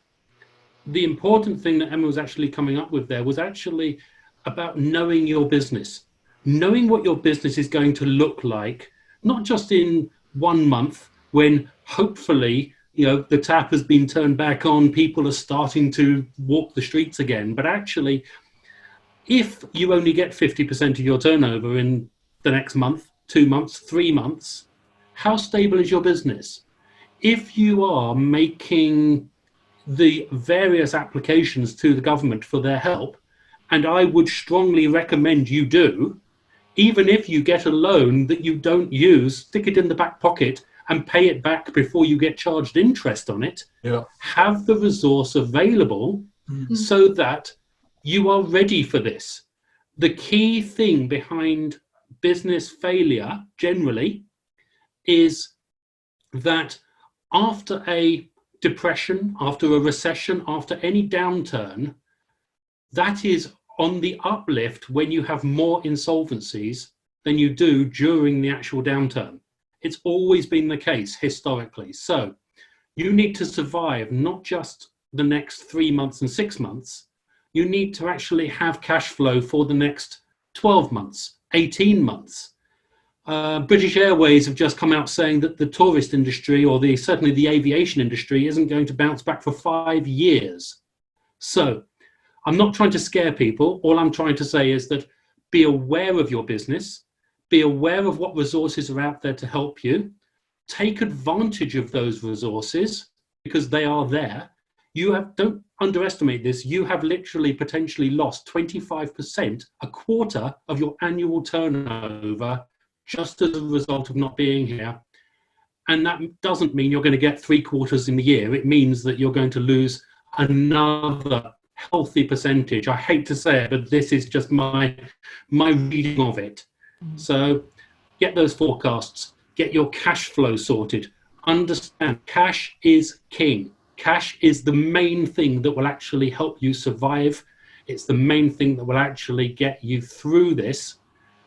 the important thing that Emma was actually coming up with there was actually about knowing your business. Knowing what your business is going to look like, not just in 1 month when hopefully, you know, the tap has been turned back on, people are starting to walk the streets again, but actually, if you only get 50% of your turnover in the next month, 2 months, 3 months, how stable is your business? If you are making the various applications to the government for their help, and I would strongly recommend you do, even if you get a loan that you don't use, stick it in the back pocket and pay it back before you get charged interest on it. Yeah. Have the resource available so that you are ready for this. The key thing behind business failure generally is that after a depression, after a recession, after any downturn, that is on the uplift when you have more insolvencies than you do during the actual downturn. It's always been the case historically. So you need to survive not just the next 3 months and 6 months, you need to actually have cash flow for the next 12 months, 18 months. British Airways have just come out saying that the tourist industry, or certainly the aviation industry, isn't going to bounce back for 5 years. So I'm not trying to scare people. All I'm trying to say is that be aware of your business, be aware of what resources are out there to help you, take advantage of those resources because they are there. Don't underestimate this. You have literally potentially lost 25%, a quarter of your annual turnover just as a result of not being here. And that doesn't mean you're going to get 3/4 in the year. It means that you're going to lose another healthy percentage. I hate to say it, but this is just my reading of it. So get those forecasts, get your cash flow sorted. Understand cash is king. Cash is the main thing that will actually help you survive. It's the main thing that will actually get you through this.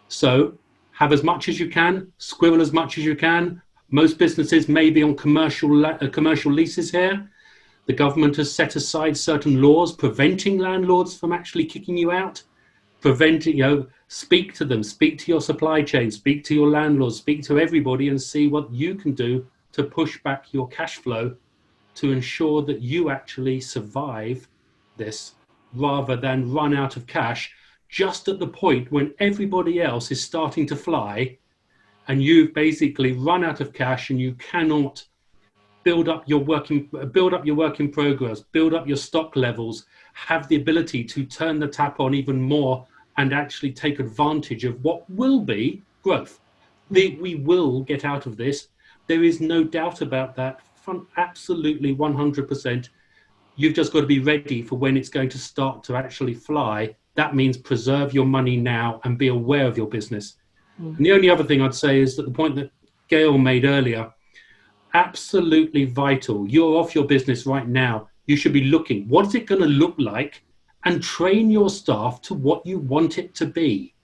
So have as much as you can, squirrel as much as you can. Most businesses may be on commercial leases here. The government has set aside certain laws preventing landlords from actually kicking you out. Speak to them, speak to your supply chain, speak to your landlords, speak to everybody and see what you can do to push back your cash flow to ensure that you actually survive this rather than run out of cash just at the point when everybody else is starting to fly and you've basically run out of cash and you cannot build up your work in progress, build up your stock levels, have the ability to turn the tap on even more and actually take advantage of what will be growth. We will get out of this. There is no doubt about that. Absolutely 100%. You've just got to be ready for when it's going to start to actually fly. That means preserve your money now and be aware of your business. And the only other thing I'd say is that the point that Gail made earlier, absolutely vital. You're off your business right now. You should be looking, what is it going to look like? And train your staff to what you want it to be.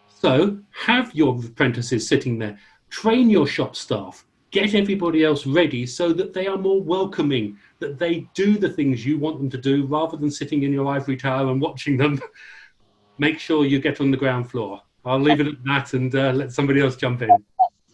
So have your apprentices sitting there, train your shop staff, get everybody else ready so that they are more welcoming, that they do the things you want them to do rather than sitting in your ivory tower and watching them. Make sure you get on the ground floor. I'll leave it at that and let somebody else jump in.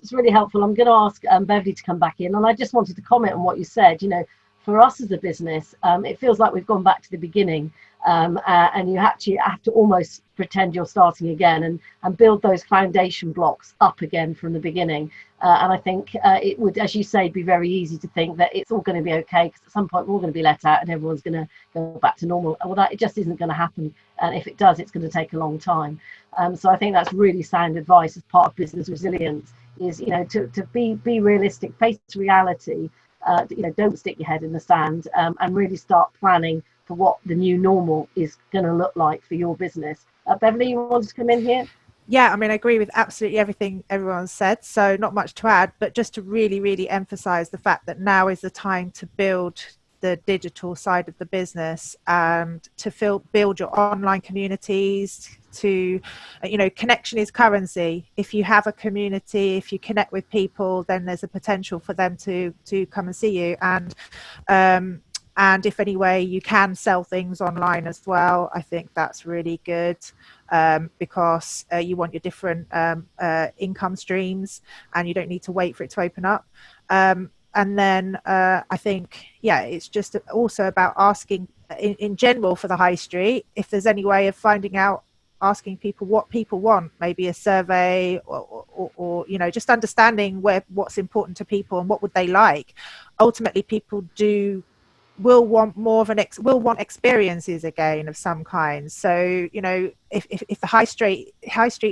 It's really helpful. I'm going to ask Beverly to come back in, and I just wanted to comment on what you said. You know, for us as a business, it feels like we've gone back to the beginning, and you actually have to almost pretend you're starting again and build those foundation blocks up again from the beginning. And I think it would, as you say, be very easy to think that it's all going to be okay because at some point we're all going to be let out and everyone's going to go back to normal. Well, that it just isn't going to happen, and if it does, it's going to take a long time. So I think that's really sound advice as part of business resilience. Is, you know, to be realistic, face reality, don't stick your head in the sand, and really start planning for what the new normal is going to look like for your business. Beverly, you want to come in here? Yeah, I mean, I agree with absolutely everything everyone said, so not much to add, but just to really, really emphasize the fact that now is the time to build the digital side of the business, and to build your online communities, to, connection is currency. If you have a community, if you connect with people, then there's a potential for them to come and see you. And if any way you can sell things online as well, I think that's really good, because you want your different income streams, and you don't need to wait for it to open up. And then I think, it's just also about asking in general for the high street, if there's any way of finding out, asking people what people want, maybe a survey, or just understanding what's important to people and what would they like. Ultimately, people will want more of will want experiences again of some kind. So if the high street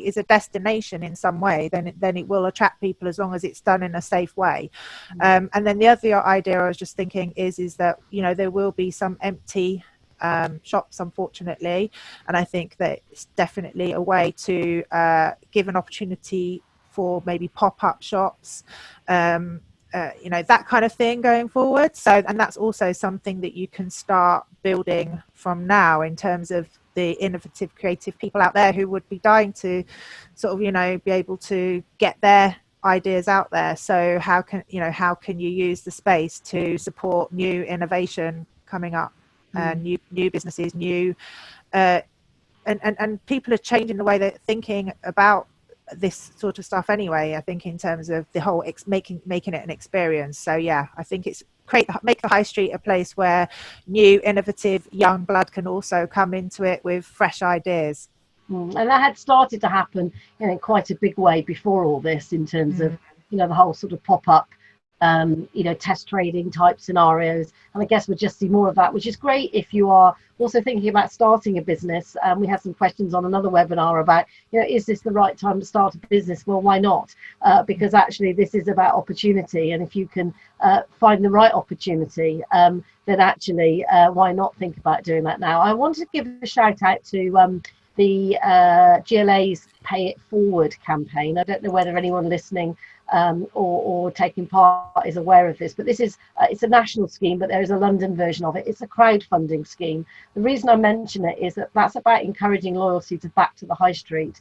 is a destination in some way, then it will attract people, as long as it's done in a safe way. And then the other idea I was just thinking is that there will be some empty shops, unfortunately, and I think that it's definitely a way to give an opportunity for maybe pop-up shops, that kind of thing going forward. So, and that's also something that you can start building from now, in terms of the innovative, creative people out there who would be dying to sort of, be able to get their ideas out there. So how can you use the space to support new innovation coming up, and new businesses, and people are changing the way they're thinking about this sort of stuff anyway, I think, in terms of the whole making it an experience. So I think it's make the high street a place where new, innovative, young blood can also come into it with fresh ideas. And that had started to happen in quite a big way before all this, in terms of the whole sort of pop-up test trading type scenarios, and I guess we'll just see more of that, which is great if you are also thinking about starting a business. We had some questions on another webinar about is this the right time to start a business? Well, why not? Because actually this is about opportunity, and if you can find the right opportunity, then actually why not think about doing that now? I wanted to give a shout out to the GLA's Pay It Forward campaign. I don't know whether anyone listening or taking part is aware of this, but this is it's a national scheme, but there is a London version of it. It's a crowdfunding scheme. The reason I mention it is that that's about encouraging loyalty back to the high street,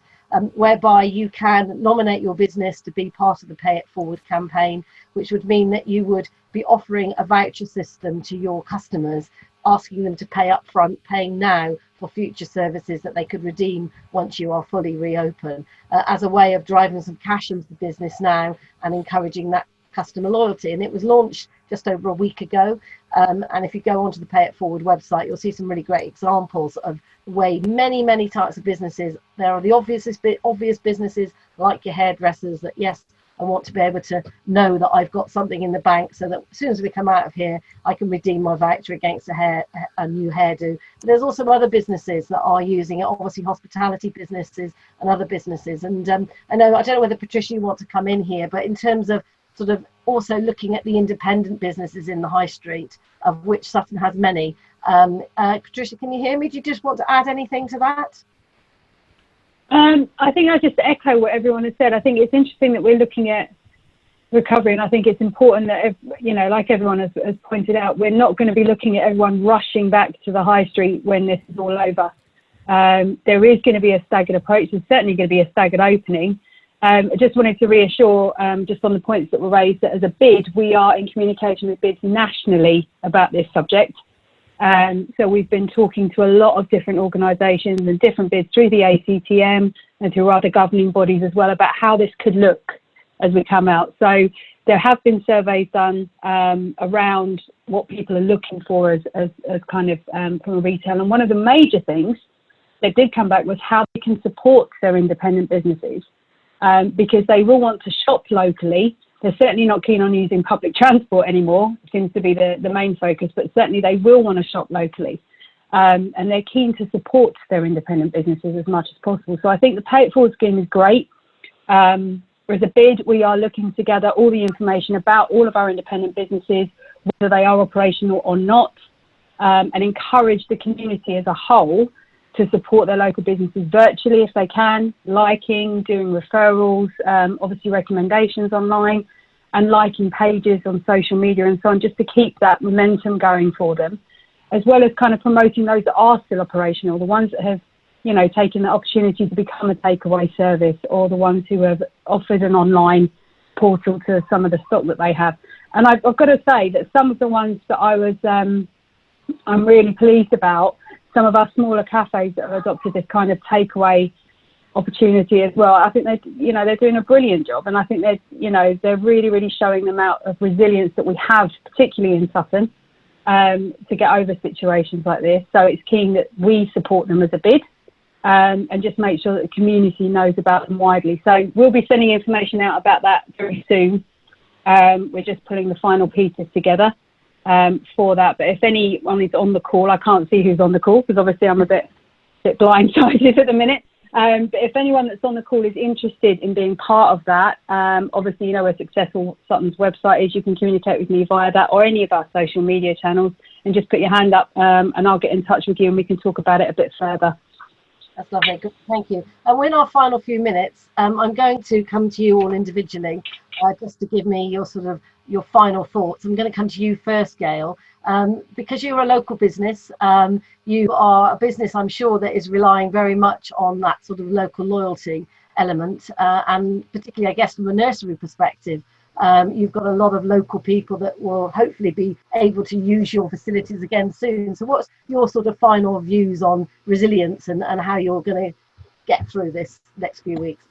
whereby you can nominate your business to be part of the Pay It Forward campaign, which would mean that you would be offering a voucher system to your customers, asking them to pay up front, paying now for future services that they could redeem once you are fully reopened, as a way of driving some cash into the business now and encouraging that customer loyalty. And it was launched just over a week ago, and if you go onto the Pay It Forward website, you'll see some really great examples of the way many types of businesses. There are the obvious businesses like your hairdressers that, yes, I want to be able to know that I've got something in the bank, so that as soon as we come out of here, I can redeem my voucher against a new hairdo. But there's also other businesses that are using it, obviously hospitality businesses and other businesses. And I don't know whether, Patricia, you want to come in here, but in terms of sort of also looking at the independent businesses in the high street, of which Sutton has many. Patricia, can you hear me? Do you just want to add anything to that? I think I just echo what everyone has said. I think it's interesting that we're looking at recovery, and I think it's important that, like everyone has pointed out, we're not going to be looking at everyone rushing back to the high street when this is all over. There is going to be a staggered approach. There's certainly going to be a staggered opening. I just wanted to reassure, just on the points that were raised, that as a bid, we are in communication with bids nationally about this subject. So we've been talking to a lot of different organisations and different bids through the ACTM and through other governing bodies as well about how this could look as we come out. So there have been surveys done around what people are looking for as kind of from a retail. And one of the major things that did come back was how they can support their independent businesses, because they will want to shop locally. They're certainly not keen on using public transport anymore. It seems to be the main focus, but certainly they will want to shop locally. And they're keen to support their independent businesses as much as possible. So I think the Pay It Forward scheme is great. as a bid, we are looking to gather all the information about all of our independent businesses, whether they are operational or not, and encourage the community as a whole to support their local businesses virtually if they can, liking, doing referrals, obviously recommendations online, and liking pages on social media and so on, just to keep that momentum going for them, as well as kind of promoting those that are still operational, the ones that have, you know, taken the opportunity to become a takeaway service, or the ones who have offered an online portal to some of the stock that they have. And I've got to say that some of the ones that I'm really pleased about, some of our smaller cafes that have adopted this kind of takeaway opportunity as well. I think they're doing a brilliant job, and I think they're really showing the amount of resilience that we have, particularly in Sutton, to get over situations like this. So it's keen that we support them as a bid, and just make sure that the community knows about them widely. So we'll be sending information out about that very soon. We're just putting the final pieces together for that. But if anyone is on the call, I can't see who's on the call because obviously I'm a bit blindsided at the minute. But if anyone that's on the call is interested in being part of that, obviously you know where Successful Sutton's website is. You can communicate with me via that or any of our social media channels, and just put your hand up, and I'll get in touch with you and we can talk about it a bit further. That's lovely. Good. Thank you. And in our final few minutes, I'm going to come to you all individually, just to give me your final thoughts. I'm going to come to you first, Gail, because you're a local business. You are a business, I'm sure, that is relying very much on that sort of local loyalty element, and particularly, I guess, from a nursery perspective. You've got a lot of local people that will hopefully be able to use your facilities again soon. So what's your sort of final views on resilience and how you're going to get through this next few weeks?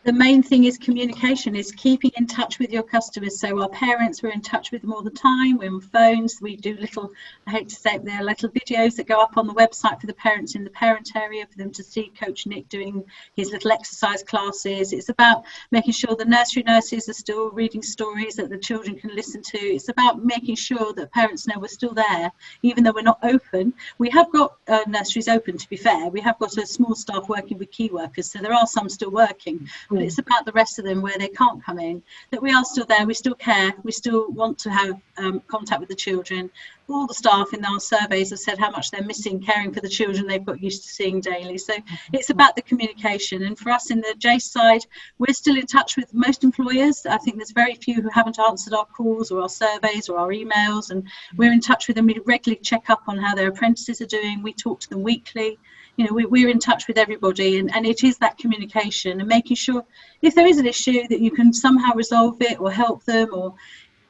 The main thing is communication, is keeping in touch with your customers. So our parents, we're in touch with them all the time. We're on phones. We do little, I hate to say it, there are little videos that go up on the website for the parents in the parent area for them to see Coach Nick doing his little exercise classes. It's about making sure the nursery nurses are still reading stories that the children can listen to. It's about making sure that parents know we're still there, even though we're not open. We have got nurseries open, to be fair. We have got a small staff working with key workers, so there are some still working. But it's about the rest of them where they can't come in, that we are still there, we still care, we still want to have contact with the children. All the staff in our surveys have said how much they're missing caring for the children they've got used to seeing daily. So it's about the communication. And for us in the Jace side, we're still in touch with most employers. I think there's very few who haven't answered our calls or our surveys or our emails, and we're in touch with them. We regularly check up on how their apprentices are doing. We talk to them weekly. You know, we're in touch with everybody, and it is that communication and making sure if there is an issue that you can somehow resolve it or help them. Or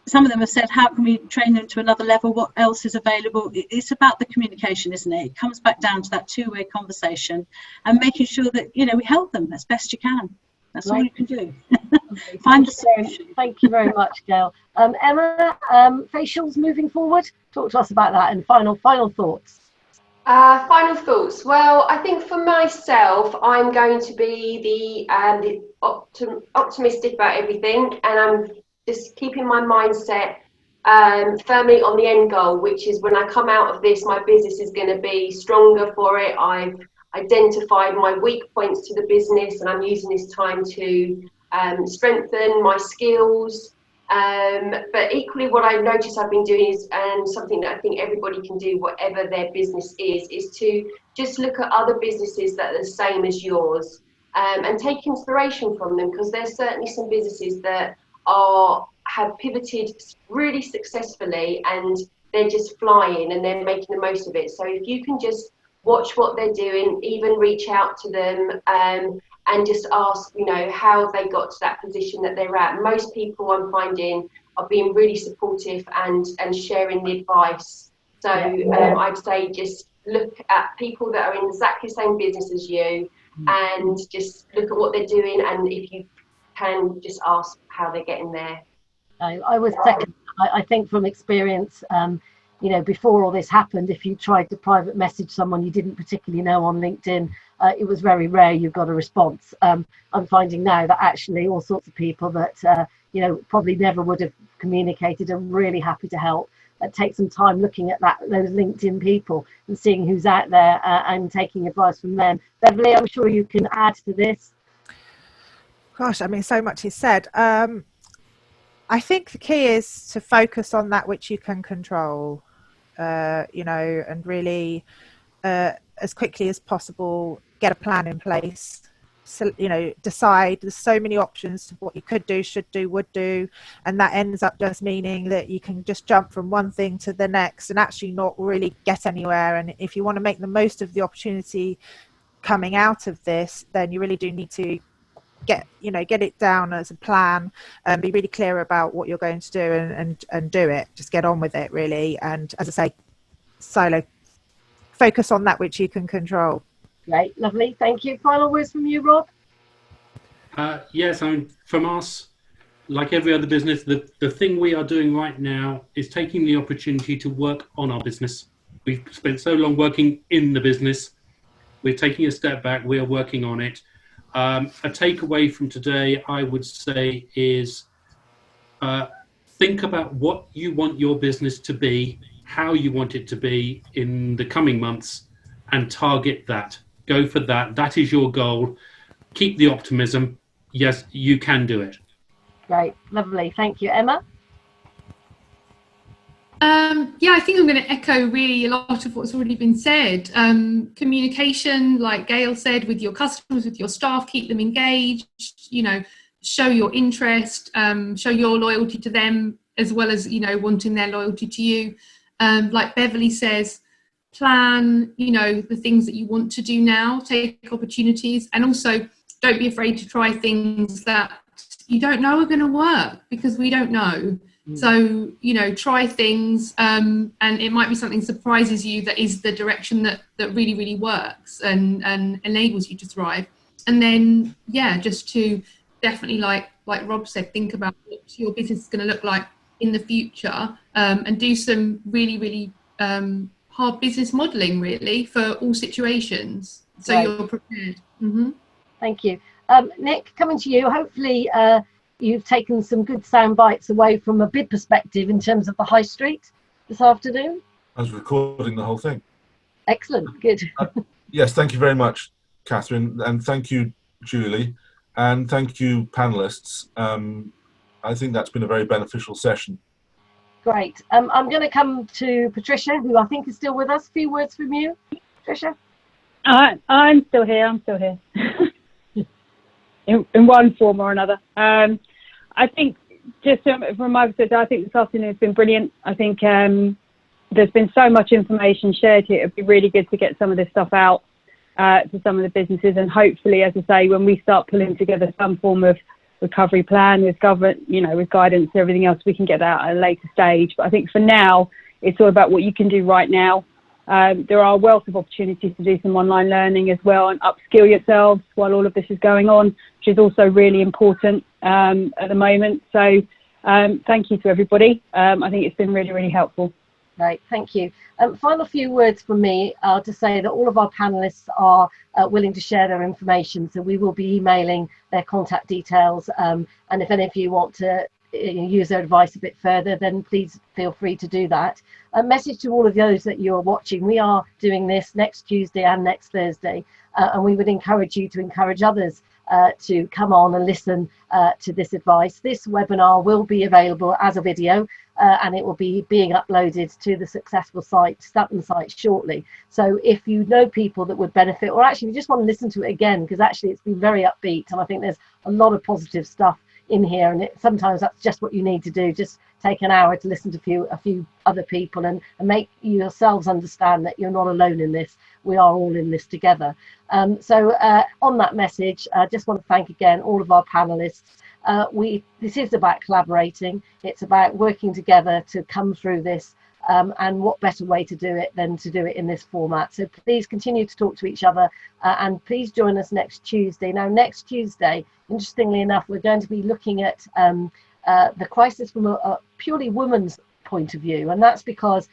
some of them have said, how can we train them to another level? What else is available? It's about the communication, isn't it? It comes back down to that two-way conversation and making sure that, you know, we help them as best you can. That's all you can do. Find the solution. Thank you very much, Gail. Emma, facials moving forward. Talk to us about that and final thoughts. Final thoughts. Well, I think for myself, I'm going to be the optimistic about everything, and I'm just keeping my mindset firmly on the end goal, which is when I come out of this, my business is going to be stronger for it. I've identified my weak points to the business, and I'm using this time to strengthen my skills. But equally, what I've noticed I've been doing is, and something that I think everybody can do, whatever their business is to just look at other businesses that are the same as yours, and take inspiration from them, because there's certainly some businesses that have pivoted really successfully, and they're just flying and they're making the most of it. So if you can just watch what they're doing, even reach out to them, and just ask, you know, how they got to that position that they're at. Most people I'm finding are being really supportive and sharing the advice. So I'd say just look at people that are in exactly the same business as you, and just look at what they're doing, and if you can, just ask how they're getting there. I was second. I think from experience, you know, before all this happened, if you tried to private message someone you didn't particularly know on LinkedIn, it was very rare you got a response. I'm finding now that actually all sorts of people that, you know, probably never would have communicated are really happy to help. Take some time looking at those LinkedIn people and seeing who's out there, and taking advice from them. Beverly, I'm sure you can add to this. Gosh, I mean, so much is said. I think the key is to focus on that which you can control, and really, as quickly as possible, get a plan in place. So, decide. There's so many options of what you could do, should do, would do, and that ends up just meaning that you can just jump from one thing to the next and actually not really get anywhere. And if you want to make the most of the opportunity coming out of this, then you really do need to get it down as a plan and be really clear about what you're going to do and do it. Just get on with it, really. And as I say, focus on that which you can control. Great, lovely, thank you. Final words from you, Rob? Yes, from us, like every other business, the thing we are doing right now is taking the opportunity to work on our business. We've spent so long working in the business. We're taking a step back. We are working on it. A takeaway from today, I would say, is think about what you want your business to be, how you want it to be in the coming months, and target that. Go for that. That is your goal. Keep the optimism. Yes, you can do it. Great, lovely. Thank you. Emma? I think I'm going to echo really a lot of what's already been said. Communication, like Gail said, with your customers, with your staff, keep them engaged, show your interest, show your loyalty to them, as well as, wanting their loyalty to you. Like Beverly says, plan, the things that you want to do now, take opportunities, and also don't be afraid to try things that you don't know are going to work, because we don't know. So, try things, and it might be something surprises you that is the direction that really, really works and enables you to thrive. And then, just to definitely, like Rob said, think about what your business is going to look like in the future, and do some really, really hard business modelling, really, for all situations. So you're prepared. Mm-hmm. Thank you. Nick, coming to you, hopefully you've taken some good sound bites away from a bid perspective in terms of the high street this afternoon. I was recording the whole thing. Excellent, good. Yes, thank you very much, Catherine, and thank you, Julie, and thank you, panellists. I think that's been a very beneficial session. Great. I'm going to come to Patricia, who I think is still with us. A few words from you, Patricia. I'm still here. in one form or another. I think just from my perspective, I think this afternoon has been brilliant. I think there's been so much information shared here. It'd be really good to get some of this stuff out to some of the businesses, and hopefully, as I say, when we start pulling together some form of recovery plan with with guidance and everything else, we can get that at a later stage. But I think for now, it's all about what you can do right now. There are a wealth of opportunities to do some online learning as well and upskill yourselves while all of this is going on, which is also really important at the moment. So thank you to everybody. I think it's been really, really helpful. Right, thank you. Final few words from me are to say that all of our panellists are willing to share their information, so we will be emailing their contact details, and if any of you want to use their advice a bit further, then please feel free to do that. A message to all of those that you're watching: we are doing this next Tuesday and next Thursday, and we would encourage you to encourage others to come on and listen to this advice. This webinar will be available as a video, and it will be being uploaded to the Successful site, Sutton site, shortly. So if you know people that would benefit, or actually you just want to listen to it again, because actually it's been very upbeat, and I think there's a lot of positive stuff in here, and sometimes that's just what you need to do. Just take an hour to listen to a few other people and make yourselves understand that you're not alone in this. We are all in this together. So on that message, I just want to thank again all of our panelists. This is about collaborating. It's about working together to come through this, and what better way to do it than to do it in this format. So please continue to talk to each other, and please join us next Tuesday. Now, next Tuesday, interestingly enough, we're going to be looking at the crisis from a purely woman's point of view, and that's because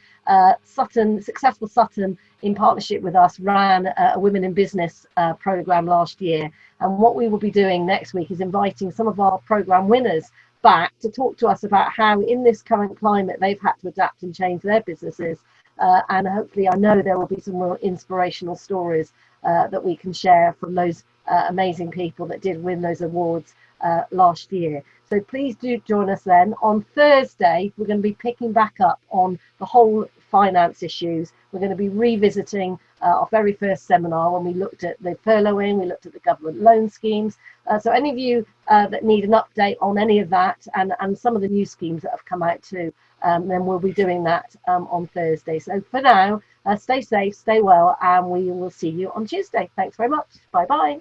Successful Sutton, in partnership with us, ran a Women in Business program last year, and what we will be doing next week is inviting some of our program winners back to talk to us about how in this current climate they've had to adapt and change their businesses, and hopefully I know there will be some real inspirational stories that we can share from those amazing people that did win those awards last year. So please do join us then. On Thursday, we're going to be picking back up on the whole finance issues. We're going to be revisiting our very first seminar when we looked at the furloughing, we looked at the government loan schemes. So any of you that need an update on any of that and some of the new schemes that have come out too, then we'll be doing that on Thursday. So for now, stay safe, stay well, and we will see you on Tuesday. Thanks very much. Bye bye.